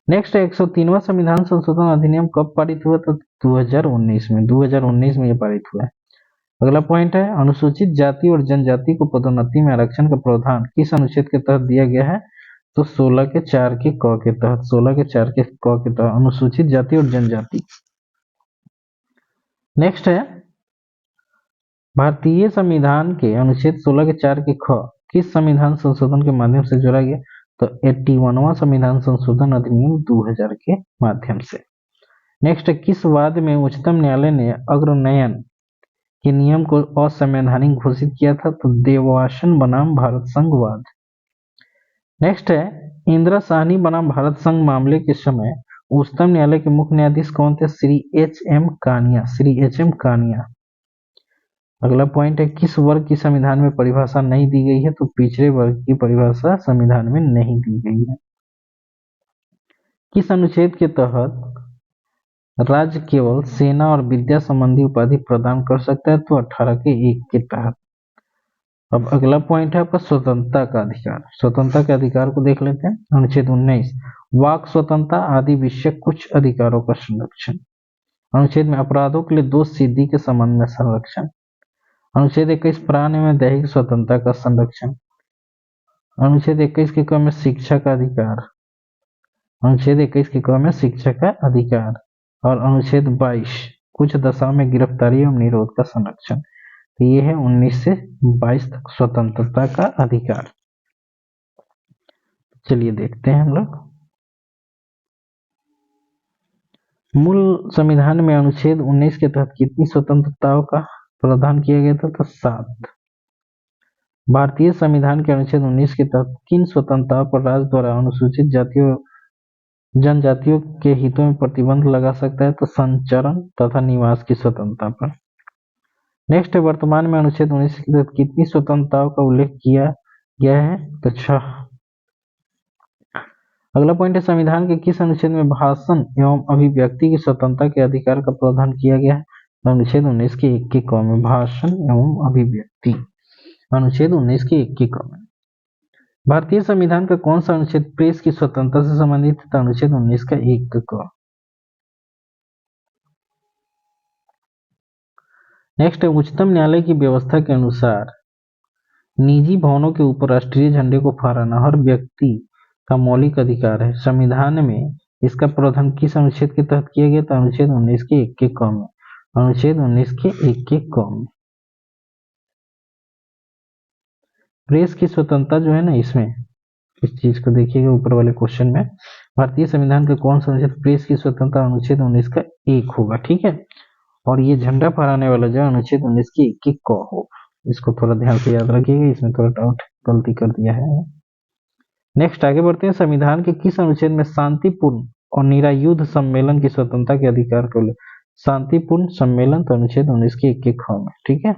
नेक्स्ट 103वां संविधान संशोधन अधिनियम कब पारित हुआ तो 2019 में, 2019 में ये पारित हुआ है। अगला पॉइंट है, अनुसूचित जाति और जनजाति को पदोन्नति में आरक्षण का प्रावधान किस अनुच्छेद के तहत दिया गया है तो 16 के 4 के क के तहत, 16 के 4 के क के तहत अनुसूचित जाति और जनजाति। नेक्स्ट है, भारतीय संविधान के अनुच्छेद 16 के 4 के ख किस संविधान संशोधन के माध्यम से जोड़ा गया तो 81वां संविधान संशोधन अधिनियम 2000 के माध्यम से। नेक्स्ट, किस वाद में उच्चतम न्यायालय ने अग्रनयन के नियम को असंवैधानिक घोषित किया था तो देवासन बनाम भारत संघ वाद। नेक्स्ट है, इंदिरा साहनी बनाम भारत संघ मामले के समय उच्चतम न्यायालय के मुख्य न्यायाधीश कौन थे श्री एच.एम. कानिया, श्री एच.एम. कानिया। अगला पॉइंट है, किस वर्ग की संविधान में परिभाषा नहीं दी गई है तो पिछड़े वर्ग की परिभाषा संविधान में नहीं दी गई है। किस अनुच्छेद के तहत राज्य केवल सेना और विद्या संबंधी उपाधि प्रदान कर सकता है तो 18 के 1 के तहत। अब अगला पॉइंट है आपका स्वतंत्रता का अधिकार। स्वतंत्रता के अधिकार को देख लेते हैं। अनुच्छेद 19 वाक स्वतंत्रता आदि विषयक कुछ अधिकारों का संरक्षण। अनुच्छेद में अपराधों के लिए दोष सिद्धि के संबंध में संरक्षण। अनुच्छेद 21 प्राण एवं दैहिक स्वतंत्रता का संरक्षण। अनुच्छेद 21 के क्रम में शिक्षा का अधिकार। अनुच्छेद 21 के क्रम में शिक्षा का अधिकार। और अनुच्छेद 22 कुछ दशाओं में गिरफ्तारी एवं निरोध का संरक्षण। तो ये है 19 से 22 तक स्वतंत्रता का अधिकार। चलिए देखते हैं हम लोग। मूल संविधान में अनुच्छेद 19 के तहत कितनी स्वतंत्रताओं का प्रावधान किया गया था तो 7। भारतीय संविधान के अनुच्छेद 19 के तहत किन स्वतंत्रताओं पर राज्य द्वारा अनुसूचित जातियों जनजातियों के हितों में प्रतिबंध लगा सकता है तो संचरण तथा निवास की स्वतंत्रता पर। नेक्स्ट, वर्तमान में अनुच्छेद 19 के तहत कितनी स्वतंत्रताओं का उल्लेख किया गया है तो 6। अगला पॉइंट है, संविधान के किस अनुच्छेद में भाषण एवं अभिव्यक्ति की स्वतंत्रता के अधिकार का प्रावधान किया गया है तो अनुच्छेद 19 के 1 के क में भाषण एवं अभिव्यक्ति। अनुच्छेद 19 के 1 के क में। भारतीय संविधान का कौन सा अनुच्छेद प्रेस की स्वतंत्रता से संबंधित है तो अनुच्छेद 19 का 1 के क। नेक्स्ट है, उच्चतम न्यायालय की व्यवस्था के अनुसार निजी भवनों के ऊपर राष्ट्रीय झंडे को फहराना हर व्यक्ति का मौलिक अधिकार है। संविधान में इसका प्रावधान किस अनुच्छेद के तहत किया गया था अनुच्छेद 19 के 1 के क में। अनुच्छेद 19 के 1 के क में। प्रेस की स्वतंत्रता जो है ना, इसमें इस चीज को देखिएगा ऊपर वाले क्वेश्चन में, भारतीय संविधान का कौन सा अनुच्छेद प्रेस की स्वतंत्रता अनुच्छेद 19 का 1 होगा। ठीक है, और ये झंडा फहराने वाला जो अनुच्छेद 19 की 1 के क होगा। इसको थोड़ा ध्यान से याद रखिएगा, इसमें थोड़ा डाउट गलती कर दिया है। नेक्स्ट आगे बढ़ते हैं, संविधान के किस अनुच्छेद में शांतिपूर्ण और निरायुध सम्मेलन की स्वतंत्रता के अधिकार को शांतिपूर्ण सम्मेलन तो अनुच्छेद 19 के 1 के ख में। ठीक है,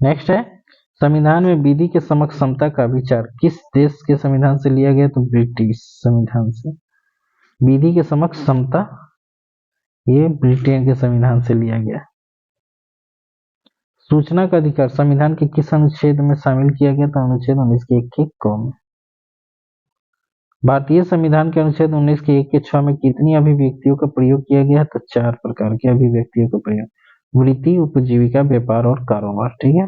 नेक्स्ट है, संविधान में विधि के समक्ष समता का विचार किस देश के संविधान से लिया गया तो ब्रिटिश संविधान से। विधि के समक्ष समता ये ब्रिटेन के संविधान से लिया गया। सूचना का अधिकार संविधान के किस अनुच्छेद में शामिल किया गया तो अनुच्छेद 19 के 1 के क में। भारतीय संविधान के अनुच्छेद 19 के 1 के 6 में कितनी अभिव्यक्तियों का प्रयोग किया गया है? तो 4 प्रकार की अभिव्यक्तियों का प्रयोग। वृत्ति, उपजीविका, व्यापार और कारोबार। ठीक है।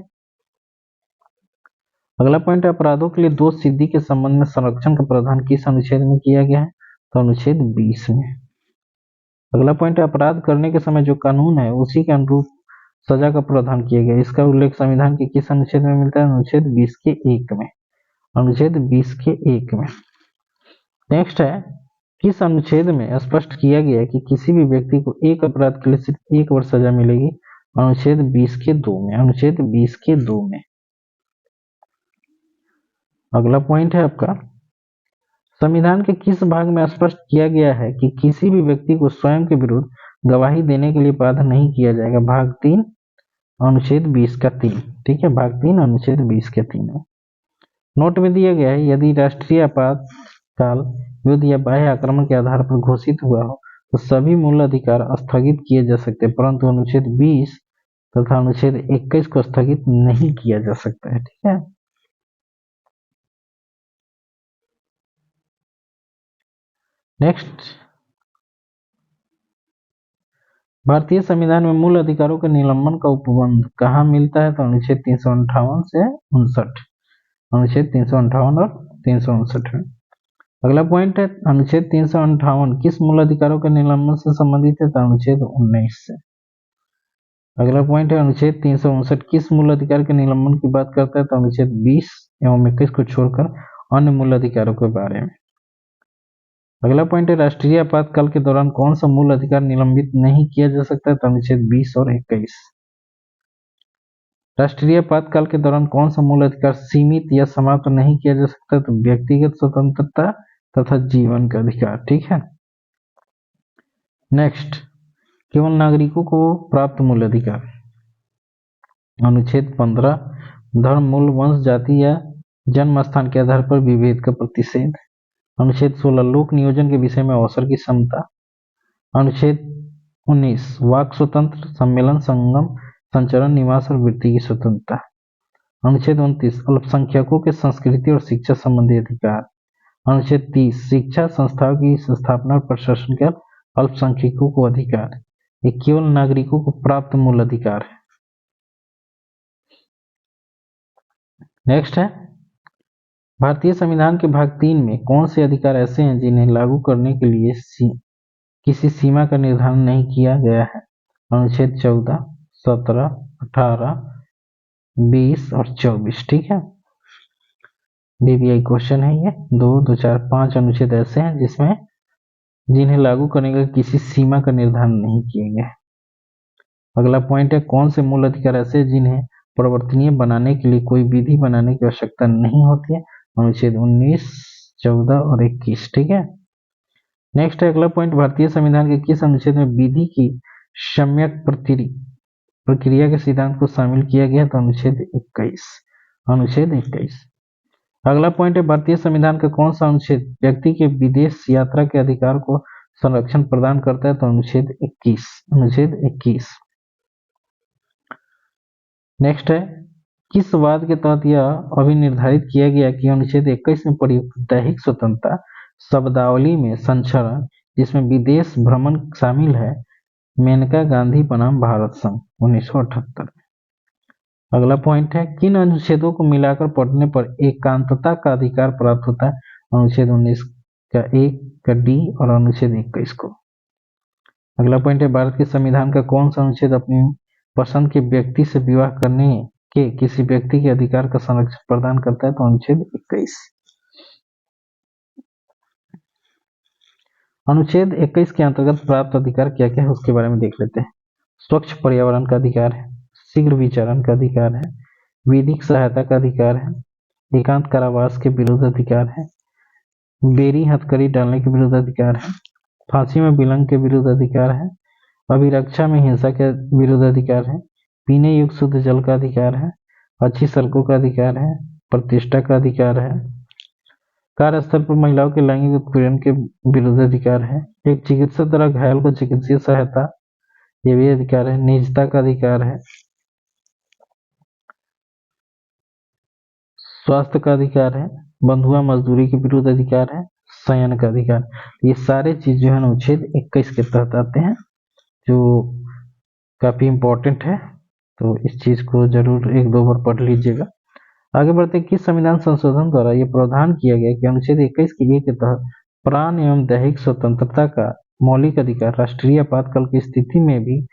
अगला पॉइंट है अपराधों के लिए दोष सिद्धि के संबंध में संरक्षण का प्रावधान किस अनुच्छेद में किया गया है? तो अनुच्छेद 20 में। अगला पॉइंट है अपराध करने के समय जो कानून है उसी के अनुरूप सजा का प्रावधान किया गया। इसका उल्लेख संविधान के किस अनुच्छेद में मिलता है? अनुच्छेद 20 के 1 में। अनुच्छेद 20 के 1 में। नेक्स्ट है किस अनुच्छेद में स्पष्ट किया गया है कि किसी भी व्यक्ति को एक अपराध के लिए सिर्फ 1 वर्ष सजा मिलेगी? अनुच्छेद 20 के 2 में। अनुच्छेद 20 के 2 में। अगला पॉइंट है आपका संविधान के किस भाग में स्पष्ट किया गया है कि किसी भी व्यक्ति को स्वयं के विरुद्ध गवाही देने के लिए बाध्य नहीं किया जाएगा? भाग 3 अनुच्छेद 20 का 3। ठीक है, भाग 3 अनुच्छेद 20 के 3 में। नोट में दिया गया है यदि राष्ट्रीय आपातकाल युद्ध या बाह्य आक्रमण के आधार पर घोषित हुआ हो तो सभी मूल अधिकार स्थगित किए जा सकते हैं, परंतु अनुच्छेद 20 तथा अनुच्छेद 21 को स्थगित नहीं किया जा सकता है। ठीक है। नेक्स्ट, भारतीय संविधान में मूल अधिकारों के निलंबन का उपबंध कहाँ मिलता है? तो अनुच्छेद 358 से 59। अनुच्छेद 358 और 359 में। अगला पॉइंट है अनुच्छेद 358 किस मूल अधिकारों के निलंबन से संबंधित है? तो अनुच्छेद 19 से। अगला पॉइंट है अनुच्छेद 359 किस मूल अधिकार के निलंबन की बात करता है? तो अनुच्छेद 20 एवं 21 को छोड़कर अन्य मूल अधिकारों के बारे में। अगला पॉइंट है राष्ट्रीय आपातकाल के दौरान कौन सा मूल अधिकार निलंबित नहीं किया जा सकता है? तो अनुच्छेद 20 और 21। राष्ट्रीय आपातकाल के दौरान कौन सा मूल अधिकार सीमित या समाप्त नहीं किया जा सकता? तो व्यक्तिगत स्वतंत्रता तथा जीवन का अधिकार। ठीक है। नेक्स्ट, केवल नागरिकों को प्राप्त मूल अधिकार। अनुच्छेद 15 धर्म, मूल, वंश, जाति या जन्म स्थान के आधार पर विभेद का प्रतिषेध। अनुच्छेद 16 लोक नियोजन के विषय में अवसर की समता। अनुच्छेद 19 वाक स्वतंत्र, सम्मेलन, संगम, संचरण, निवास और वृत्ति की स्वतंत्रता। अनुच्छेद 29 अल्पसंख्यकों के संस्कृति और शिक्षा संबंधी अधिकार। अनुच्छेद 30 शिक्षा संस्थाओं की स्थापना और प्रशासन का अल्पसंख्यकों को अधिकार। ये केवल नागरिकों को प्राप्त मूल अधिकार है। नेक्स्ट है भारतीय संविधान के भाग 3 में कौन से अधिकार ऐसे हैं जिन्हें लागू करने के लिए किसी सीमा का निर्धारण नहीं किया गया है? अनुच्छेद 14, 17, 18, 20 और 24। ठीक है, बीबीआई क्वेश्चन है ये। 2, 2, 4, 5 अनुच्छेद ऐसे हैं जिन्हें लागू करने का किसी सीमा का निर्धारण नहीं किया गया है। अगला पॉइंट है कौन से मूल अधिकार ऐसे हैं जिन्हें परिवर्तनीय बनाने के लिए कोई विधि बनाने की आवश्यकता नहीं होती है? अनुच्छेद 19, 14 और 21। ठीक है। नेक्स्ट है अगला पॉइंट भारतीय संविधान के किस अनुच्छेद में विधि की सम्यक प्रक्रिया के सिद्धांत को शामिल किया गया? तो अनुच्छेद 21। अनुच्छेद 21। अगला पॉइंट है भारतीय संविधान का कौन सा अनुच्छेद व्यक्ति के विदेश यात्रा के अधिकार को संरक्षण प्रदान करता है? तो अनुच्छेद 21। अनुच्छेद 21। नेक्स्ट है किस वाद के तहत यह अभिनिर्धारित किया गया कि अनुच्छेद 21 में प्रयुक्त दैहिक स्वतंत्रता शब्दावली में संरक्षण जिसमें विदेश भ्रमण शामिल है? मेनका गांधी बनाम भारत संघ 1978। अगला पॉइंट है किन अनुच्छेदों को मिलाकर पढ़ने पर एकांतता का अधिकार प्राप्त होता है? अनुच्छेद 19 का 1 का डी और अनुच्छेद 21 को। अगला पॉइंट है भारत के संविधान का कौन सा अनुच्छेद अपनी पसंद के व्यक्ति से विवाह करने के किसी व्यक्ति के अधिकार का संरक्षण प्रदान करता है? तो अनुच्छेद 21। अनुच्छेद 21 के अंतर्गत प्राप्त अधिकार क्या क्या है उसके बारे में देख लेते हैं। स्वच्छ पर्यावरण का अधिकार है, शीघ्र विचारण का अधिकार है, विधिक सहायता का अधिकार है, एकांत कारावास के विरुद्ध अधिकार है, बेरी हथकड़ी डालने के विरुद्ध अधिकार है, फांसी में विलंब के विरुद्ध अधिकार है, अभिरक्षा में हिंसा के विरुद्ध अधिकार है, पीने योग्य शुद्ध जल का अधिकार है, अच्छी सड़कों का अधिकार है, प्रतिष्ठा का अधिकार है, कार्यस्थल पर महिलाओं के लैंगिक उत्पीड़न के विरुद्ध अधिकार है, एक चिकित्सक द्वारा घायल को चिकित्सीय सहायता ये भी अधिकार है, निजता का अधिकार है, स्वास्थ्य का अधिकार है, बंधुआ मजदूरी के विरुद्ध अधिकार है, शयन का अधिकार। ये सारे चीज जो है अनुच्छेद 21 के तहत आते हैं, जो काफी इम्पोर्टेंट है, तो इस चीज को जरूर एक दो बार पढ़ लीजिएगा। आगे बढ़ते हैं, किस संविधान संशोधन द्वारा ये प्रावधान किया गया कि अनुच्छेद 21 के ए के तहत प्राण एवं दैहिक स्वतंत्रता का मौलिक अधिकार राष्ट्रीय आपातकाल की स्थिति में भी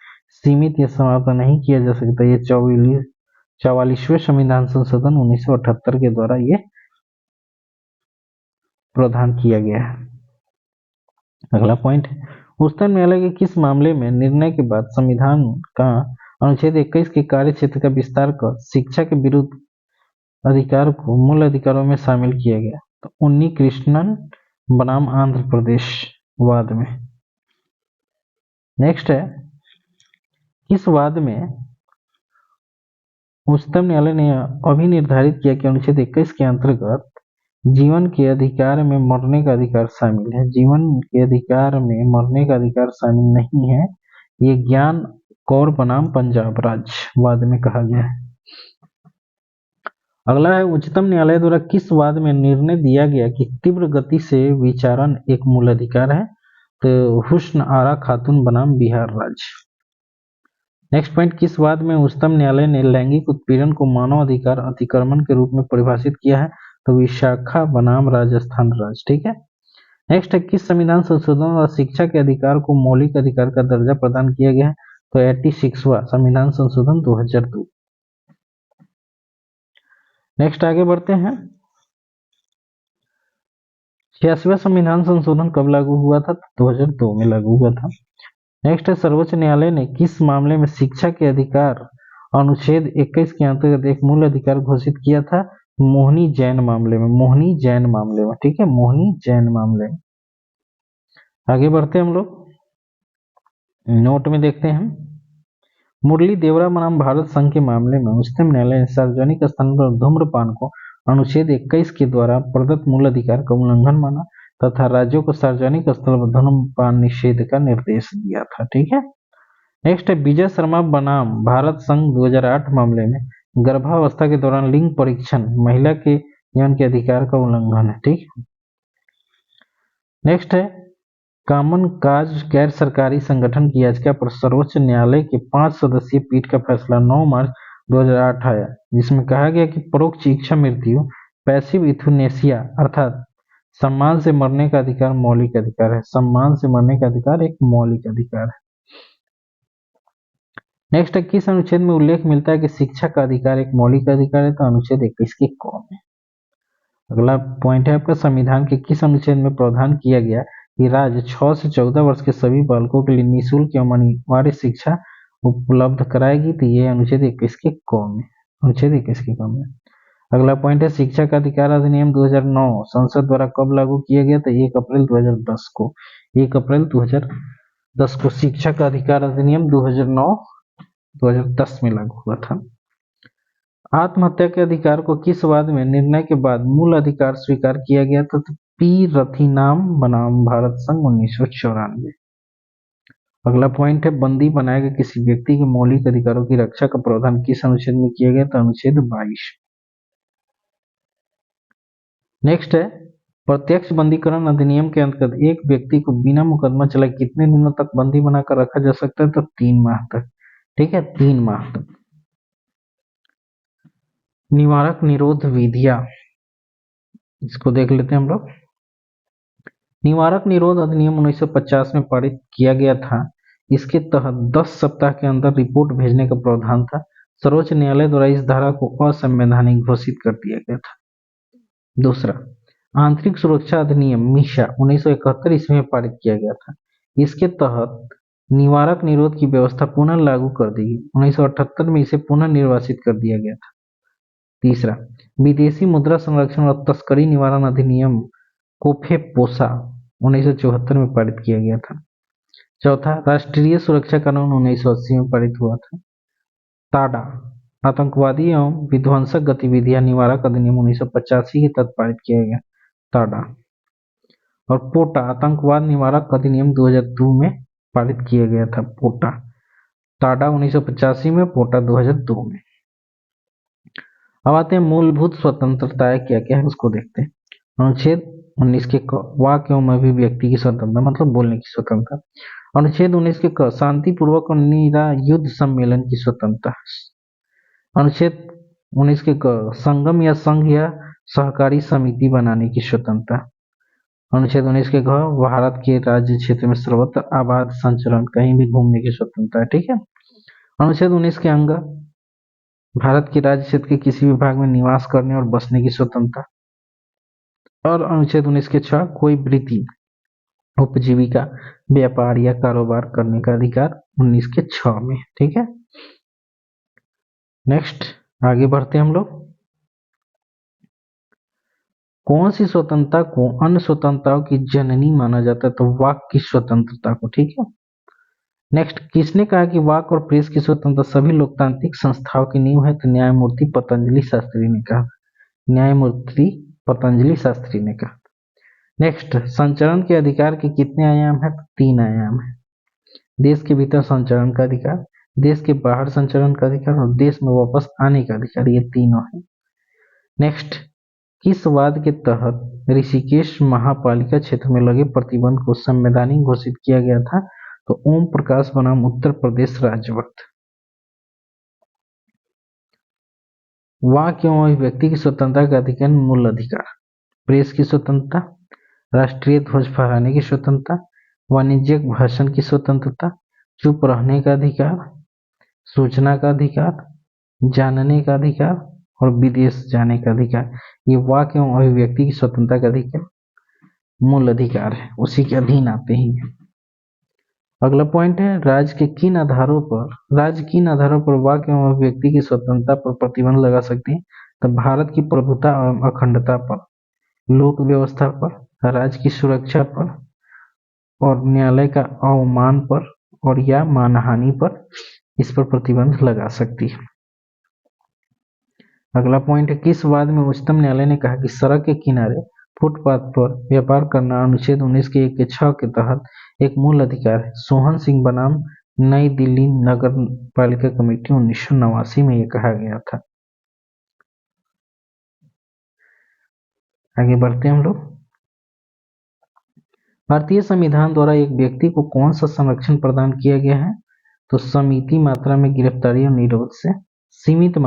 सीमित या समाप्त नहीं किया जा सकता। ये 44वें संविधान संशोधन 1978 के द्वारा ये प्रावधान किया गया है। अगला पॉइंट है, उच्चतम न्यायालय के किस मामले में निर्णय के बाद संविधान का अनुच्छेद 21 के कार्य क्षेत्र का विस्तार कर शिक्षा के विरुद्ध अधिकार को मूल अधिकारों में शामिल किया गया? तो उन्नी कृष्णन बनाम आंध्र प्रदेश वाद में। नेक्स्ट है, किस वाद में उच्चतम न्यायालय ने अभी निर्धारित किया कि अनुच्छेद 21 के अंतर्गत जीवन के अधिकार में मरने का अधिकार शामिल है? जीवन के अधिकार में मरने का अधिकार शामिल नहीं है, ये ज्ञान कौर बनाम पंजाब राज्य वाद में कहा गया है। अगला है, उच्चतम न्यायालय द्वारा किस वाद में निर्णय दिया गया कि तीव्र गति से विचारण एक मूल अधिकार है? तो हुस्न आरा खातून बनाम बिहार राज्य। नेक्स्ट पॉइंट, किस वाद में उच्चतम न्यायालय ने लैंगिक उत्पीड़न को मानव अधिकार अतिक्रमण के रूप में परिभाषित किया है? तो विशाखा बनाम राजस्थान राज्य। ठीक है। नेक्स्ट है, किस संविधान संशोधन और शिक्षा के अधिकार को मौलिक अधिकार का दर्जा प्रदान किया गया है? तो 86वां संविधान संशोधन 2002। नेक्स्ट आगे बढ़ते हैं, 86वां संविधान संशोधन कब लागू हुआ था? 2002 में लागू हुआ था। नेक्स्ट है, सर्वोच्च न्यायालय ने किस मामले में शिक्षा के अधिकार अनुच्छेद 21 के अंतर्गत एक मूल अधिकार घोषित किया था? मोहनी जैन मामले में। मोहनी जैन मामले में, ठीक है, मोहनी जैन मामले में। आगे बढ़ते हैं हम लोग, नोट में देखते हैं, मुरली देवरा बनाम भारत संघ के मामले में उच्चतम न्यायालय ने सार्वजनिक स्थान पर धूम्रपान को अनुच्छेद 21 के द्वारा प्रदत्त मूल अधिकार का उल्लंघन माना तथा राज्यों को सार्वजनिक स्थल पर धूम्रपान निषेध का निर्देश दिया था। ठीक है। नेक्स्ट है, विजय शर्मा बनाम भारत संघ 2008 मामले में गर्भावस्था के दौरान लिंग परीक्षण महिला के यौन के अधिकार का उल्लंघन है। ठीक है। नेक्स्ट है, कामन काज गैर सरकारी संगठन की याचिका पर सर्वोच्च न्यायालय के 5 सदस्यीय पीठ का फैसला 9 मार्च 2008 आया, जिसमें कहा गया कि परोक्ष इच्छा मृत्यु पैसिव इथुनेसिया अर्थात सम्मान से मरने का अधिकार मौलिक अधिकार है। सम्मान से मरने का अधिकार एक मौलिक अधिकार है। नेक्स्ट है, किस अनुच्छेद में उल्लेख मिलता है कि शिक्षा का अधिकार एक मौलिक अधिकार है? तो अनुच्छेद 21 के क में। अगला पॉइंट है आपका, संविधान के किस अनुच्छेद में प्रावधान किया गया कि राज्य 6 से 14 वर्ष के सभी बालकों के लिए निःशुल्क एवं अनिवार्य शिक्षा उपलब्ध कराएगी? तो ये अनुच्छेद 21 के क में। अनुच्छेद 21 के क में। अगला पॉइंट है, शिक्षा का अधिकार अधिनियम 2009 संसद द्वारा कब लागू किया गया? तो 1 अप्रैल 2010 को। 1 अप्रैल 2010 को शिक्षा का अधिकार अधिनियम 2010 में लागू हुआ था। आत्महत्या के अधिकार को किस वाद में निर्णय के बाद मूल अधिकार स्वीकार किया गया था? तो पी रथिनाम बनाम भारत संघ 1994। अगला पॉइंट है, बंदी बनाए गए किसी व्यक्ति के मौलिक अधिकारों की रक्षा का प्रावधान किस अनुच्छेद में किया गया? तो अनुच्छेद 22। नेक्स्ट है, प्रत्यक्ष बंदीकरण अधिनियम के अंतर्गत एक व्यक्ति को बिना मुकदमा चलाए कितने दिनों तक बंदी बनाकर रखा जा सकता है? तो 3 माह तक। ठीक है, 3 माह तक। निवारक निरोध विधियां, इसको देख लेते हैं हम लोग। निवारक निरोध अधिनियम 1950 में पारित किया गया था। इसके तहत 10 सप्ताह के अंदर रिपोर्ट भेजने का प्रावधान था। सर्वोच्च न्यायालय द्वारा इस धारा को असंवैधानिक घोषित कर दिया गया था। दूसरा, आंतरिक सुरक्षा अधिनियम मीशा 1971 ईस्वी में पारित किया गया था। इसके तहत निवारक निरोध की व्यवस्था पुनः लागू कर दी गई। 1978 में इसे पुनः निर्वासित कर दिया गया था। तीसरा, विदेशी मुद्रा संरक्षण और तस्करी निवारण अधिनियम कोफेपोसा 1974 में पारित किया गया था। चौथा, राष्ट्रीय सुरक्षा कानून 1980 में पारित हुआ था। टाडा, आतंकवादी एवं विध्वंसक गतिविधियां निवारक अधिनियम 1985 के तहत पारित किया गया टाडा। और पोटा, आतंकवाद निवारक अधिनियम 2002 में पारित किया गया था। पोटा, टाडा 1985 में, पोटा 2002 में। अब आते हैं मूलभूत स्वतंत्रताएं क्या क्या है उसको देखते हैं। अनुच्छेद 19 के क वाक्य एवं अभिव्यक्ति की स्वतंत्रता मतलब बोलने की स्वतंत्रता। अनुच्छेद 19 के क शांतिपूर्वक और निरायुध सम्मेलन की स्वतंत्रता। अनुच्छेद 19 के क संगम या संघ या सहकारी समिति बनाने की स्वतंत्रता। अनुच्छेद 19 के घ भारत के राज्य क्षेत्र में सर्वत्र आबाद संचरण कहीं भी घूमने की स्वतंत्रता है, ठीक है। अनुच्छेद 19 के अंग भारत के राज्य क्षेत्र के किसी भी भाग में निवास करने और बसने की स्वतंत्रता। और अनुच्छेद 19 के 6 कोई वृत्ति उपजीविका व्यापार या कारोबार करने का अधिकार 19 के 6 में, ठीक है। नेक्स्ट आगे बढ़ते हैं हम लोग। कौन सी स्वतंत्रता को अन्य स्वतंत्रताओं की जननी माना जाता है? तो वाक की स्वतंत्रता को, ठीक है। नेक्स्ट, किसने कहा कि वाक और प्रेस की स्वतंत्रता सभी लोकतांत्रिक संस्थाओं की नींव है? तो न्यायमूर्ति पतंजलि शास्त्री ने कहा। न्यायमूर्ति पतंजलि शास्त्री ने कहा। नेक्स्ट, संचरण के अधिकार के कितने आयाम है? तो 3 आयाम है। देश के भीतर संचरण का अधिकार, देश के बाहर संचरण का अधिकार और देश में वापस आने का अधिकार, ये तीनों है। नेक्स्ट, किस वाद के तहत ऋषिकेश महापालिका क्षेत्र में लगे प्रतिबंध को संवैधानिक घोषित किया गया था? तो ओम प्रकाश बनाम उत्तर प्रदेश राज्यवर्त। वाक एवं अभिव्यक्ति की स्वतंत्रता का अधिकार मूल अधिकार, प्रेस की स्वतंत्रता, राष्ट्रीय ध्वज फहराने की स्वतंत्रता, वाणिज्यिक भाषण की स्वतंत्रता, चुप रहने का अधिकार, सूचना का अधिकार, जानने का अधिकार और विदेश जाने का अधिकार, ये वाक एवं अभिव्यक्ति की स्वतंत्रता का अधिकार मूल अधिकार है, उसी के अधीन आते हैं। अगला पॉइंट है, राज्य किन आधारों पर वाक एवं अभिव्यक्ति की स्वतंत्रता पर प्रतिबंध लगा सकते हैं? तो भारत की प्रभुता एवं अखंडता पर, लोक व्यवस्था पर, राज्य की सुरक्षा पर और न्यायालय का अवमान पर और या मानहानि पर इस पर प्रतिबंध लगा सकती है। अगला पॉइंट है, किस वाद में उच्चतम न्यायालय ने कहा कि सड़क के किनारे फुटपाथ पर व्यापार करना अनुच्छेद 19 के 1 के 6 के तहत एक मूल अधिकार है? सोहन सिंह बनाम नई दिल्ली नगर पालिका कमेटी 1989 में यह कहा गया था। आगे बढ़ते हैं हम लोग। भारतीय संविधान द्वारा एक व्यक्ति को कौन सा संरक्षण प्रदान किया गया है? तो सीमित मात्रा में गिरफ्तारी और निरोध से, सीमित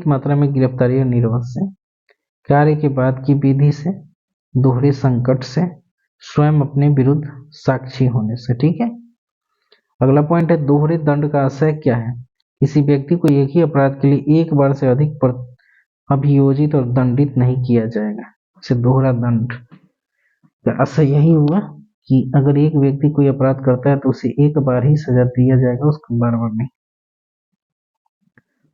मात्रा में गिरफ्तारी और निरोध से, कार्य के बाद की विधि से, दोहरे संकट से, स्वयं अपने विरुद्ध साक्षी होने से, ठीक है। अगला पॉइंट है, दोहरे दंड का आशय क्या है? किसी व्यक्ति को एक ही अपराध के लिए एक बार से अधिक अभियोजित और दंडित नहीं किया जाएगा, इसे दोहरा दंड का आशय यही हुआ कि अगर एक व्यक्ति कोई अपराध करता है तो उसे एक बार ही सजा दिया जाएगा, उसको बार बार नहीं।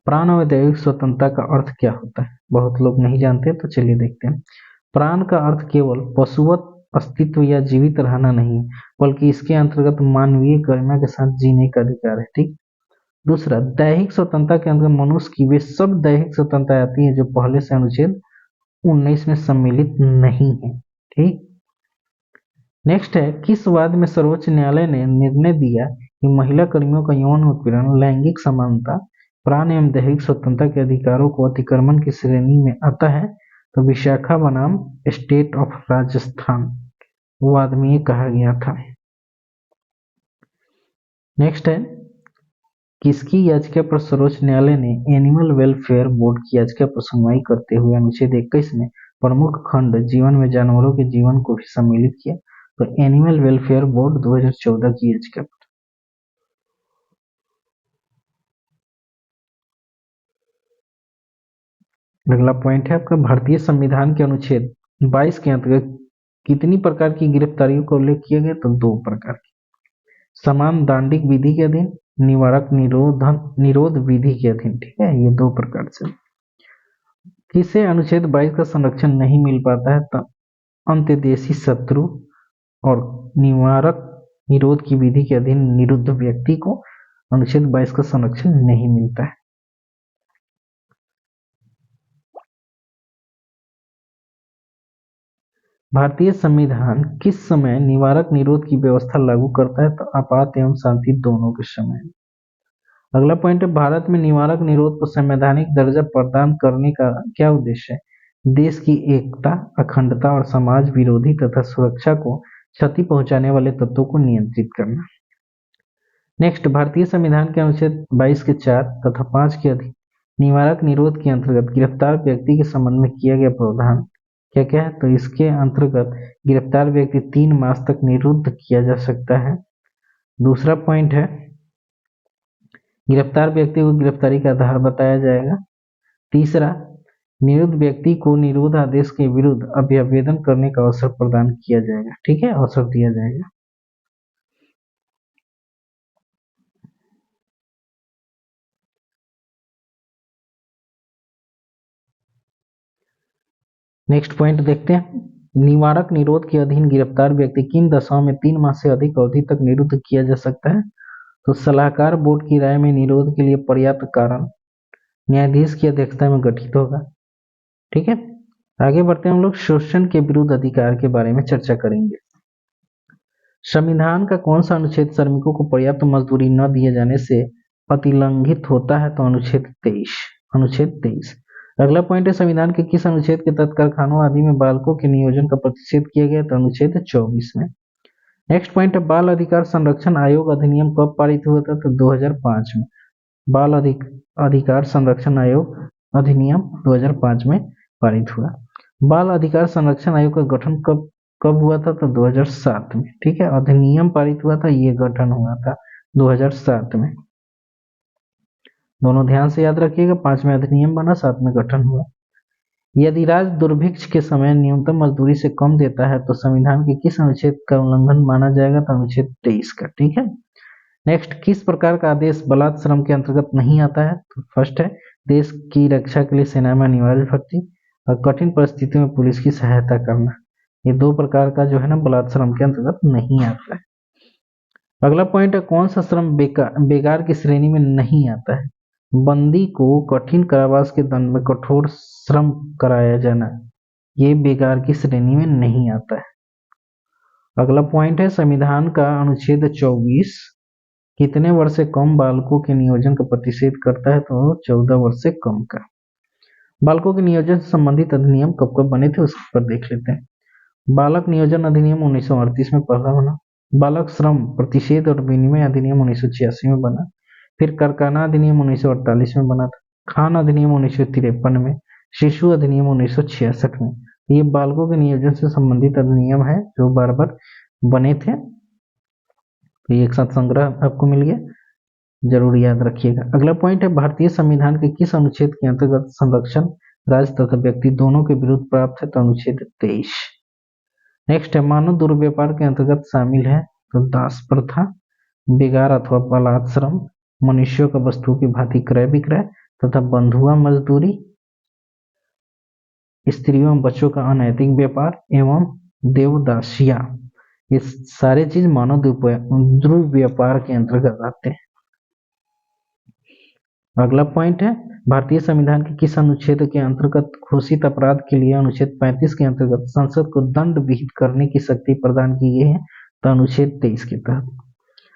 प्राण और दैविक स्वतंत्रता का अर्थ क्या होता है? बहुत लोग नहीं जानते, तो चलिए देखते हैं। प्राण का अर्थ केवल पशुवत अस्तित्व या जीवित रहना नहीं है, बल्कि इसके अंतर्गत मानवीय गरिमा के साथ जीने का अधिकार है, ठीक। दूसरा, दैहिक स्वतंत्रता के अंतर्गत मनुष्य की वे सब दैहिक स्वतंत्रता आती है जो पहले से अनुच्छेद 19 में सम्मिलित नहीं है, ठीक। नेक्स्ट है, किस वाद में सर्वोच्च न्यायालय ने निर्णय दिया कि महिला कर्मियों का यौन उत्पीड़न, लैंगिक समानता, प्राण एवं दैहिक स्वतंत्रता के अधिकारों को अतिक्रमण की श्रेणी में आता है? तो विशाखा बनाम स्टेट ऑफ राजस्थान वाद में ये कहा गया था। नेक्स्ट है, किसकी याचिका पर सर्वोच्च न्यायालय ने एनिमल वेलफेयर बोर्ड की याचिका पर सुनवाई करते हुए अनुच्छेद 21 में प्रमुख खंड जीवन में जानवरों के जीवन को भी सम्मिलित किया? तो एनिमल वेलफेयर बोर्ड 2014 की याचिका पर। अगला पॉइंट है आपका, भारतीय संविधान के अनुच्छेद 22 के अंतर्गत कितनी प्रकार की गिरफ्तारियों का उल्लेख किया गया? तो 2 प्रकार की, समान दांडिक विधि के अधीन, निवारक निरोध विधि के अधीन, ठीक है, ये 2 प्रकार से। किसे अनुच्छेद 22 का संरक्षण नहीं मिल पाता है? तो अंतर्देशीय शत्रु और निवारक निरोध की विधि के अधीन निरुद्ध व्यक्ति को अनुच्छेद 22 का संरक्षण नहीं मिलता है। भारतीय संविधान किस समय निवारक निरोध की व्यवस्था लागू करता है? तो आपात एवं शांति दोनों के समय। अगला पॉइंट है, भारत में निवारक निरोध को संवैधानिक दर्जा प्रदान करने का क्या उद्देश्य है? देश की एकता, अखंडता और समाज विरोधी तथा सुरक्षा को क्षति पहुंचाने वाले तत्वों को नियंत्रित करना। नेक्स्ट, भारतीय संविधान के अनुच्छेद 22 के 4 तथा 5 के अधीन निवारक निरोध के अंतर्गत गिरफ्तार व्यक्ति के संबंध में किया गया प्रावधान क्या क्या है? तो इसके अंतर्गत गिरफ्तार व्यक्ति 3 मास तक निरुद्ध किया जा सकता है। दूसरा पॉइंट है, गिरफ्तार व्यक्ति को गिरफ्तारी का आधार बताया जाएगा। तीसरा, निरुद्ध व्यक्ति को निरोध आदेश के विरुद्ध अभ्यवेदन करने का अवसर प्रदान किया जाएगा। ठीक है, अवसर दिया जाएगा। नेक्स्ट पॉइंट देखते हैं, निवारक निरोध के अधीन गिरफ्तार व्यक्ति किन दशाओं में 3 माह से अधिक अवधि तक निरुद्ध किया जा सकता है? तो सलाहकार बोर्ड की राय में निरोध के लिए पर्याप्त कारण न्यायाधीश की अध्यक्षता में गठित होगा। ठीक है, आगे बढ़ते हैं हम लोग शोषण के विरुद्ध अधिकार के बारे में चर्चा करेंगे। संविधान का कौन सा अनुच्छेद श्रमिकों को पर्याप्त मजदूरी न दिए जाने से अतिलंघित होता है? तो अनुच्छेद 23। अनुच्छेद 23। अगला पॉइंट है, संविधान के किस अनुच्छेद के तहत कारखानों आदि में बालकों के नियोजन का प्रतिषेध किया गया? तो अनुच्छेद 24 में। नेक्स्ट पॉइंट है, बाल अधिकार संरक्षण आयोग अधिनियम कब पारित हुआ था? तो 2005 में। बाल अधिकार संरक्षण आयोग अधिनियम 2005 में पारित हुआ। बाल अधिकार संरक्षण आयोग का गठन कब हुआ था? तो 2007 में। ठीक है, अधिनियम पारित हुआ था, ये गठन हुआ था 2007 में। दोनों ध्यान से याद रखिएगा, 5 में अधिनियम बना, 7 में गठन हुआ। यदि राज्य दुर्भिक्ष के समय न्यूनतम मजदूरी से कम देता है तो संविधान के किस अनुच्छेद का उल्लंघन माना जाएगा? तो अनुच्छेद 23 का। ठीक है, नेक्स्ट, किस प्रकार का आदेश बलात् श्रम के अंतर्गत नहीं आता है? तो फर्स्ट है, देश की रक्षा के लिए सेना में अनिवार्य भर्ती और कठिन परिस्थितियों में पुलिस की सहायता करना। ये 2 प्रकार का जो है ना बलात् श्रम के अंतर्गत नहीं आता है। अगला पॉइंट है, कौन सा श्रम बेगार की श्रेणी में नहीं आता है? बंदी को कठिन कारावास के दंड में कठोर श्रम कराया जाना, ये बेगार की श्रेणी में नहीं आता है। अगला पॉइंट है, संविधान का अनुच्छेद 24 कितने वर्ष से कम बालकों के नियोजन का प्रतिषेध करता है? तो 14 वर्ष से कम का। बालकों के नियोजन से संबंधित अधिनियम कब कब बने थे उस पर देख लेते हैं। बालक नियोजन अधिनियम 1938 में पहला बना। बालक श्रम प्रतिषेध और विनिमय अधिनियम 1986 में बना। फिर कारखाना अधिनियम 1948 में बना था। खान अधिनियम 1953 में। शिशु अधिनियम 1966 में। ये बालकों के नियोजन से संबंधित अधिनियम है जो बार बार बने थे। तो ये एक साथ संग्रह आपको मिल गया, जरूर याद रखिएगा। अगला पॉइंट है, भारतीय संविधान के किस अनुच्छेद के अंतर्गत संरक्षण राज्य तथा व्यक्ति दोनों के विरुद्ध प्राप्त है? तो अनुच्छेद 23। नेक्स्ट है, मानव दुर्व्यापार के अंतर्गत शामिल है तो दास प्रथा, बेगार अथवा बलात् श्रम, मनुष्यों का वस्तुओं की भांति क्रय विक्रय तथा बंधुआ मजदूरी, स्त्रियों एवं बच्चों का अनैतिक व्यापार एवं देवदासिया। ये सारे चीज मानव दुर्व्यापार के अंतर्गत आते हैं। अगला पॉइंट है, भारतीय संविधान के किस अनुच्छेद के अंतर्गत घोषित अपराध के लिए अनुच्छेद 35 के अंतर्गत संसद को दंड विहित करने की शक्ति प्रदान की गई है? तो अनुच्छेद 23 के तहत।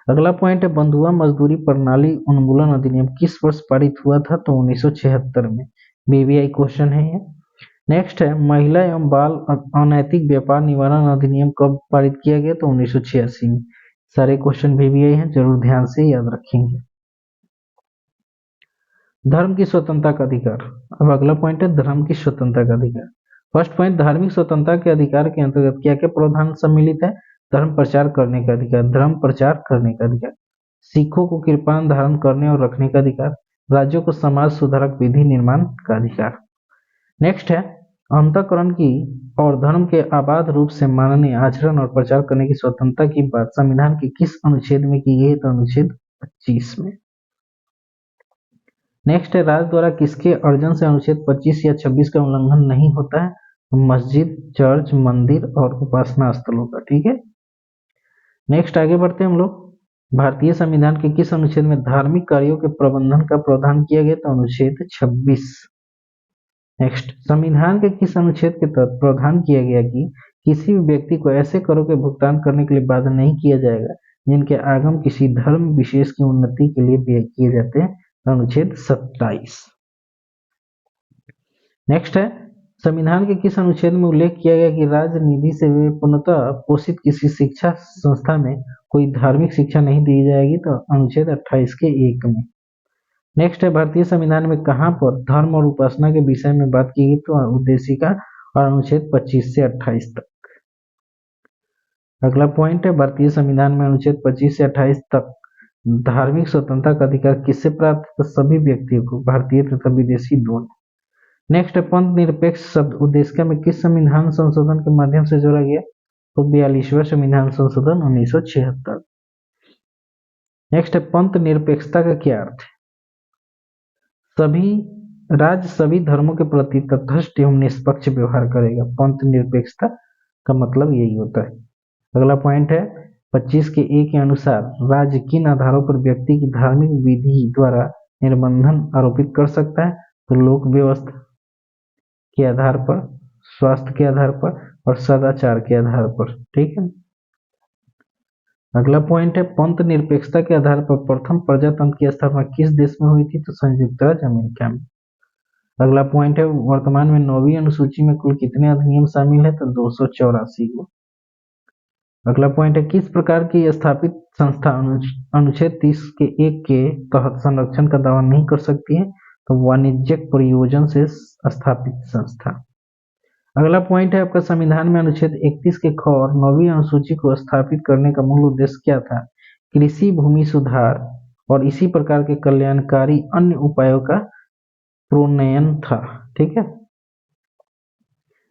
अगला पॉइंट है, बंधुआ मजदूरी प्रणाली उन्मूलन अधिनियम किस वर्ष पारित हुआ था? तो 1976 में। बीबीआई क्वेश्चन है ये। नेक्स्ट है, महिला एवं बाल अनैतिक व्यापार निवारण अधिनियम कब पारित किया गया? तो 1986 में। सारे क्वेश्चन बीबीआई हैं, जरूर ध्यान से याद रखेंगे। धर्म की स्वतंत्रता का अधिकार। अब अगला पॉइंट है, धर्म की स्वतंत्रता का अधिकार। फर्स्ट पॉइंट, धार्मिक स्वतंत्रता के अधिकार के अंतर्गत क्या क्या प्रावधान सम्मिलित है? धर्म प्रचार करने का अधिकार, धर्म प्रचार करने का अधिकार, सिखों को कृपाण धारण करने और रखने का अधिकार, राज्यों को समाज सुधारक विधि निर्माण का अधिकार। नेक्स्ट है, अंतःकरण की और धर्म के आबाद रूप से मानने, आचरण और प्रचार करने की स्वतंत्रता की बात संविधान के किस अनुच्छेद में की गई है? तो अनुच्छेद 25 में। नेक्स्ट है, राज्य द्वारा किसके अर्जन से अनुच्छेद 25 या 26 का उल्लंघन नहीं होता है? मस्जिद, चर्च, मंदिर और उपासना स्थलों का। ठीक है, नेक्स्ट आगे बढ़ते हैं हम लोग। भारतीय संविधान के किस अनुच्छेद में धार्मिक कार्यों के प्रबंधन का प्रावधान किया गया? तो अनुच्छेद 26। नेक्स्ट, संविधान के किस अनुच्छेद के तहत प्रावधान किया गया कि किसी भी व्यक्ति को ऐसे करों के भुगतान करने के लिए बाध्य नहीं किया जाएगा जिनके आगम किसी धर्म विशेष की उन्नति के लिए व्यय किए जाते हैं? अनुच्छेद 27। नेक्स्ट है, संविधान के किस अनुच्छेद में उल्लेख किया गया कि राज्य निधि से पूर्णतः पोषित किसी शिक्षा संस्था में कोई धार्मिक शिक्षा नहीं दी जाएगी? तो अनुच्छेद 28 के 1 में। नेक्स्ट है, भारतीय संविधान में कहां पर धर्म और उपासना के विषय में बात की गई? तो उद्देशिका और अनुच्छेद 25 से 28 तक। अगला पॉइंट है, भारतीय संविधान में अनुच्छेद 25 से 28 तक धार्मिक स्वतंत्रता का अधिकार किससे प्राप्त है? तो सभी व्यक्तियों को, भारतीय तथा विदेशी दोनों। नेक्स्ट है, पंथ निरपेक्ष शब्द उद्देशिका में किस संविधान संशोधन के माध्यम से जोड़ा गया? तो 42वां संविधान संशोधन 1976। नेक्स्ट है, पंथ निरपेक्षता का क्या अर्थ है? सभी राज्य सभी धर्मों के प्रति तटस्थ एवं निष्पक्ष व्यवहार करेगा। पंथ निरपेक्षता का मतलब यही होता है। अगला पॉइंट है, 25 के ए के अनुसार राज्य किन आधारों पर व्यक्ति की धार्मिक विधि द्वारा निर्बंधन आरोपित कर सकता है? तो लोक व्यवस्था के आधार पर, स्वास्थ्य के आधार पर और सदाचार के आधार पर। ठीक है। अगला पॉइंट है, पंथ निरपेक्षता के आधार पर प्रथम प्रजातंत्र की स्थापना किस देश में हुई थी? तो संयुक्त राज्य अमेरिका में। अगला पॉइंट है, वर्तमान में 9वीं अनुसूची में कुल कितने अधिनियम शामिल है? तो 284 को। अगला पॉइंट है, किस प्रकार की स्थापित संस्था अनुच्छेद 30 के 1 के तहत संरक्षण का दावा नहीं कर सकती है? तो वाणिज्यिक प्रयोजन से स्थापित संस्था। अगला पॉइंट है आपका, संविधान में अनुच्छेद 31 के ख और 9वीं अनुसूची को स्थापित करने का मूल उद्देश्य क्या था? कृषि भूमि सुधार और इसी प्रकार के कल्याणकारी अन्य उपायों का प्रोन्नयन था। ठीक है।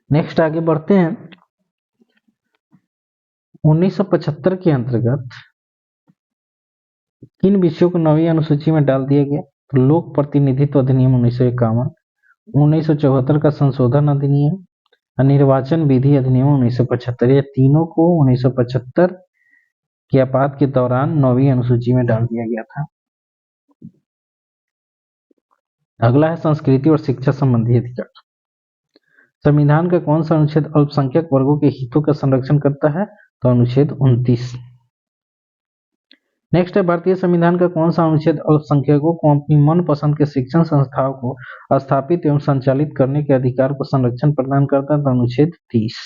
नेक्स्ट आगे बढ़ते हैं। 1975 के अंतर्गत किन विषयों को 9वीं अनुसूची में डाल दिया गया? तो लोक प्रतिनिधित्व अधिनियम 1951, 1974 का संशोधन अधिनियम, निर्वाचन विधि अधिनियम 1975। ये तीनों को 1975 के आपात के दौरान 9वीं अनुसूची में डाल दिया गया था। अगला है, संस्कृति और शिक्षा संबंधी अधिकार। संविधान का कौन सा अनुच्छेद अल्पसंख्यक वर्गों के हितों का संरक्षण करता है? तो अनुच्छेद 29। नेक्स्ट है, भारतीय संविधान का कौन सा अनुच्छेद अल्पसंख्यकों को अपनी मनपसंद के शिक्षण संस्थाओं को स्थापित एवं संचालित करने के अधिकार को संरक्षण प्रदान करता है? तो अनुच्छेद 30।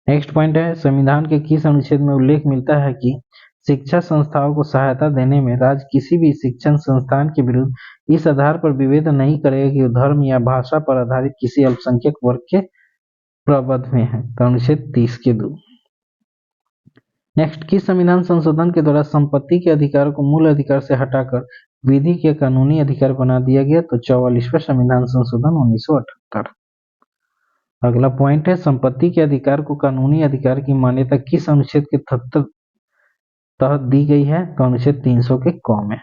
नेक्स्ट पॉइंट है, संविधान के किस अनुच्छेद में उल्लेख मिलता है कि शिक्षा संस्थाओं को सहायता देने में राज्य किसी भी शिक्षण संस्थान के विरुद्ध इस आधार पर विभेद नहीं करेगा कि वो धर्म या भाषा पर आधारित किसी अल्पसंख्यक वर्ग के प्रबंध में है? तो अनुच्छेद 30 के 2। नेक्स्ट, किस संविधान संशोधन के द्वारा संपत्ति के अधिकार को मूल अधिकार से हटाकर विधि के कानूनी अधिकार बना दिया गया? तो 44वां संविधान संशोधन 1978। अगला पॉइंट है, संपत्ति के अधिकार को कानूनी अधिकार की मान्यता किस अनुच्छेद के तहत दी गई है? तो अनुच्छेद 300 के क में।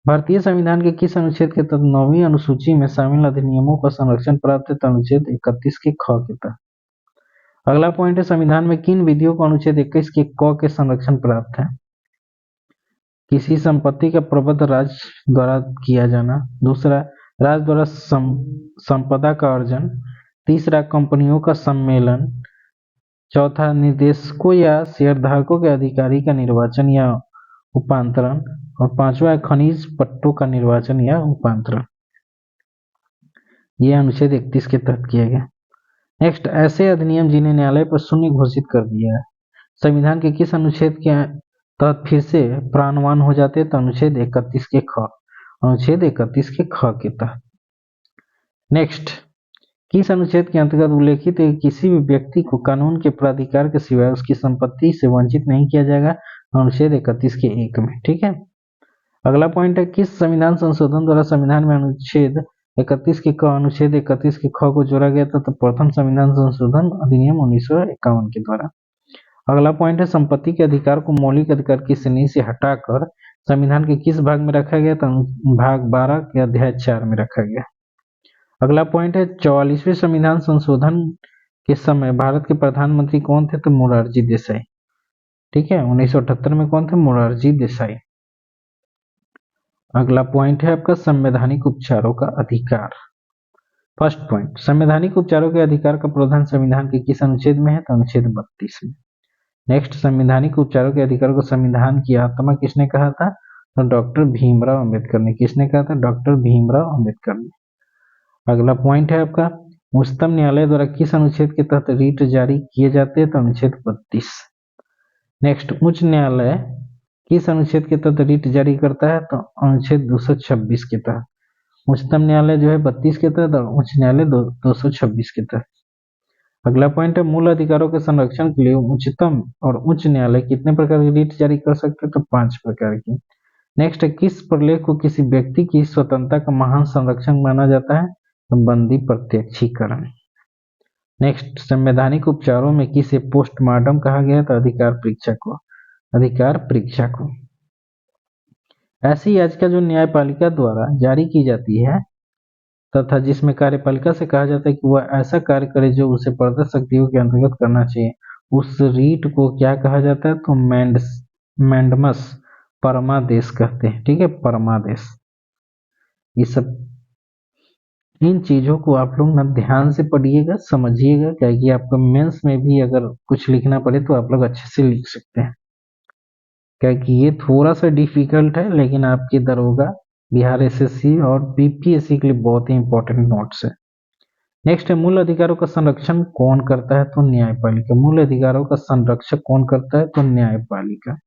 भारतीय संविधान के किस अनुच्छेद के तहत 9वीं अनुसूची में शामिल अधिनियमों का संरक्षण प्राप्त है? तो अनुच्छेद 31 के ख के तहत। अगला पॉइंट है, संविधान में किन विधियों को अनुच्छेद 21 के क के संरक्षण प्राप्त है? किसी संपत्ति का प्रबंध राज्य द्वारा किया जाना। दूसरा, राज्य द्वारा संपदा का अर्जन। तीसरा, कंपनियों का सम्मेलन। चौथा, निर्देशकों या शेयरधारकों के अधिकारी का निर्वाचन या उपांतरण। और पांचवा, खनिज पट्टों का निर्वाचन या उपांतरण। यह अनुच्छेद 31 के तहत किया गया। नेक्स्ट, ऐसे अधिनियम जिन्हें न्यायालय पर शून्य घोषित कर दिया है, संविधान के किस अनुच्छेद के तहत फिर से प्राणवान हो जाते हैं? तो अनुच्छेद 31 के ख। अनुच्छेद 31 के ख के तहत। नेक्स्ट, किस अनुच्छेद के अंतर्गत उल्लेखित है कि किसी भी व्यक्ति को कानून के प्राधिकार के सिवाय उसकी संपत्ति से वंचित नहीं किया जाएगा? अनुच्छेद 31 के 1 में। ठीक है। अगला पॉइंट है, किस संविधान संशोधन द्वारा संविधान में अनुच्छेद 31 के क अनुच्छेद 31 के ख को जोड़ा गया था? तो प्रथम संविधान संशोधन अधिनियम 1951 के द्वारा। अगला पॉइंट है, संपत्ति के अधिकार को मौलिक अधिकार की श्रेणी से हटाकर संविधान के किस भाग में रखा गया? तो भाग 12 के अध्याय 4 में रखा गया। अगला पॉइंट है, 44वें संविधान संशोधन के समय भारत के प्रधानमंत्री कौन थे? तो मोरारजी देसाई। ठीक है। 1978 में कौन थे? मोरारजी देसाई। अगला पॉइंट है आपका, संवैधानिक उपचारों का अधिकार। फर्स्ट पॉइंट, संवैधानिक उपचारों के अधिकार का प्रावधान संविधान के किस अनुच्छेद में है? तो अनुच्छेद 32 में। नेक्स्ट, संवैधानिक उपचारों के अधिकार को संविधान की आत्मा किसने कहा था? तो डॉक्टर भीमराव अंबेडकर ने। किसने कहा था? डॉक्टर भीमराव अंबेडकर ने। अगला पॉइंट है आपका, उच्चतम न्यायालय द्वारा किस अनुच्छेद के तहत रीट जारी किए जाते हैं? तो अनुच्छेद 32। नेक्स्ट, उच्च न्यायालय किस अनुच्छेद के तहत रीट जारी करता है? तो अनुच्छेद 226 के तहत। उच्चतम न्यायालय जो है 32 के तहत और उच्च न्यायालय 226 के तहत। अगला पॉइंट है, मूल अधिकारों के संरक्षण के लिए उच्चतम और उच्च न्यायालय कितने प्रकार की रीट जारी कर सकते हैं? तो 5 प्रकार की। नेक्स्ट, किस प्रलेख को किसी व्यक्ति की स्वतंत्रता का महान संरक्षण माना जाता है? तो बंदी प्रत्यक्षीकरण। नेक्स्ट, संवैधानिक उपचारों में किसे पोस्टमार्टम कहा गया? तो अधिकार परीक्षा को। अधिकार परीक्षा को। ऐसी याचिका जो न्यायपालिका द्वारा जारी की जाती है तथा जिसमें कार्यपालिका से कहा जाता है कि वह ऐसा कार्य करे जो उसे प्रदत्त शक्तियों के अंतर्गत करना चाहिए, उस रीट को क्या कहा जाता है? तो मैंडमस परमादेश कहते हैं। ठीक है, परमादेश। ये सब इन चीजों को आप लोग ना ध्यान से पढ़िएगा, समझिएगा, क्या कि आपको मेंस में भी अगर कुछ लिखना पड़े तो आप लोग अच्छे से लिख सकते हैं, क्या कि ये थोड़ा सा डिफिकल्ट है लेकिन आपके दरोगा, बिहार एसएससी और बीपीएससी के लिए बहुत ही इंपॉर्टेंट नोट्स है। नेक्स्ट है, मूल अधिकारों का संरक्षण कौन करता है? तो न्यायपालिका। मूल अधिकारों का संरक्षक कौन करता है? तो न्यायपालिका।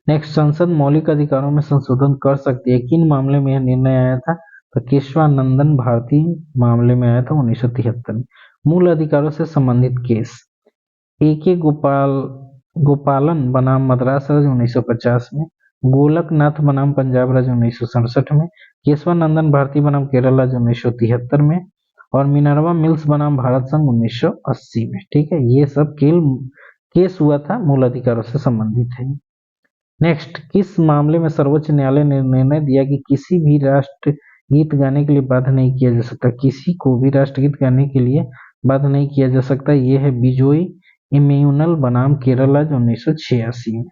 नेक्स्ट, संसद मौलिक अधिकारों में संशोधन कर सकती है, किन मामले में यह निर्णय आया था? तो केशवानंदन भारती मामले में आया था 1973 में। मूल अधिकारों से संबंधित केस, ए गोपालन बनाम मद्रास राज्य 1950 में, गोलकनाथ बनाम पंजाब राज्य 1967 में, केशवानंदन भारती बनाम केरल राज्य 1973 में और मिनर्वा मिल्स बनाम भारत संघ 1980 में। ठीक है, ये सब केस हुआ था, मूल अधिकारों से संबंधित है। नेक्स्ट, किस मामले में सर्वोच्च न्यायालय ने निर्णय दिया कि किसी भी राष्ट्रगीत गाने के लिए बाध्य नहीं किया जा सकता? किसी को भी राष्ट्रगीत गाने के लिए बाध्य नहीं किया जा सकता। ये है बिजोई इम्यूनल बनाम केरल राज्य 1986 में।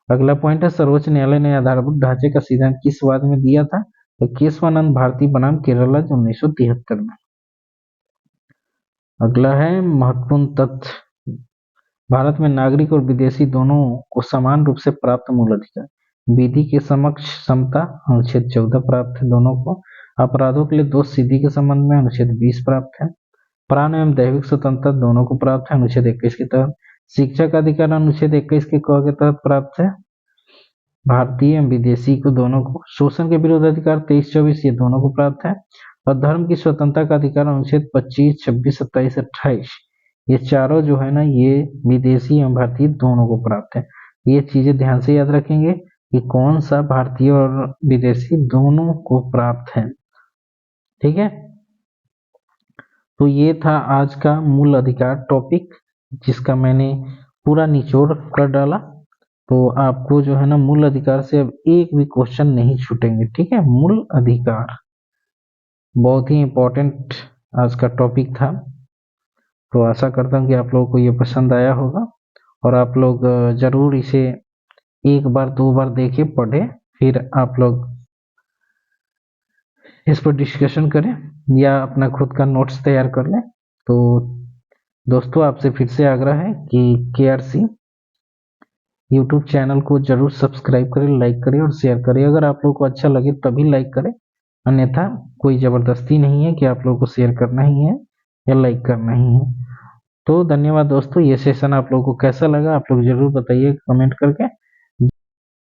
अगला पॉइंट है, सर्वोच्च न्यायालय ने आधारभूत ढांचे का सिद्धांत किस वाद में दिया था? तो केशवानंद भारती बनाम केरल राज्य 1973 में। अगला है महत्वपूर्ण तथ्य, भारत में नागरिक और विदेशी दोनों को समान रूप से प्राप्त मूल अधिकार। विधि के समक्ष समता अनुच्छेद 14 प्राप्त है दोनों को। अपराधों के लिए दोष सिद्धि के संबंध में अनुच्छेद 20 प्राप्त है। प्राण एवं दैविक स्वतंत्रता दोनों को प्राप्त है अनुच्छेद 21 के तहत। शिक्षा का अधिकार अनुच्छेद 21 के क के तहत प्राप्त है भारतीय एवं विदेशी को दोनों को। शोषण के विरुद्ध अधिकार 23-24 ये दोनों को प्राप्त है। और धर्म की स्वतंत्रता का अधिकार अनुच्छेद 25, 26, 27, 28 ये चारों जो है ना, ये विदेशी एवं भारतीय दोनों को प्राप्त है। ये चीजें ध्यान से याद रखेंगे कि कौन सा भारतीय और विदेशी दोनों को प्राप्त है। ठीक है, तो ये था आज का मूल अधिकार टॉपिक, जिसका मैंने पूरा निचोड़ कर डाला। तो आपको जो है ना मूल अधिकार से अब एक भी क्वेश्चन नहीं छूटेंगे। ठीक है, मूल अधिकार बहुत ही इंपॉर्टेंट आज का टॉपिक था। तो आशा करता हूँ कि आप लोगों को ये पसंद आया होगा और आप लोग जरूर इसे एक बार 2 बार देखे, पढ़े, फिर आप लोग इस पर डिस्कशन करें या अपना खुद का नोट्स तैयार कर लें। तो दोस्तों, आपसे फिर से आग्रह है कि KRC यूट्यूब चैनल को जरूर सब्सक्राइब करें, लाइक करें और शेयर करें। अगर आप लोगों को अच्छा लगे तभी लाइक करें, अन्यथा कोई जबरदस्ती नहीं है कि आप लोगों को शेयर करना ही है या लाइक करना ही है। तो धन्यवाद दोस्तों, ये सेशन आप लोगों को कैसा लगा आप लोग जरूर बताइए कमेंट करके।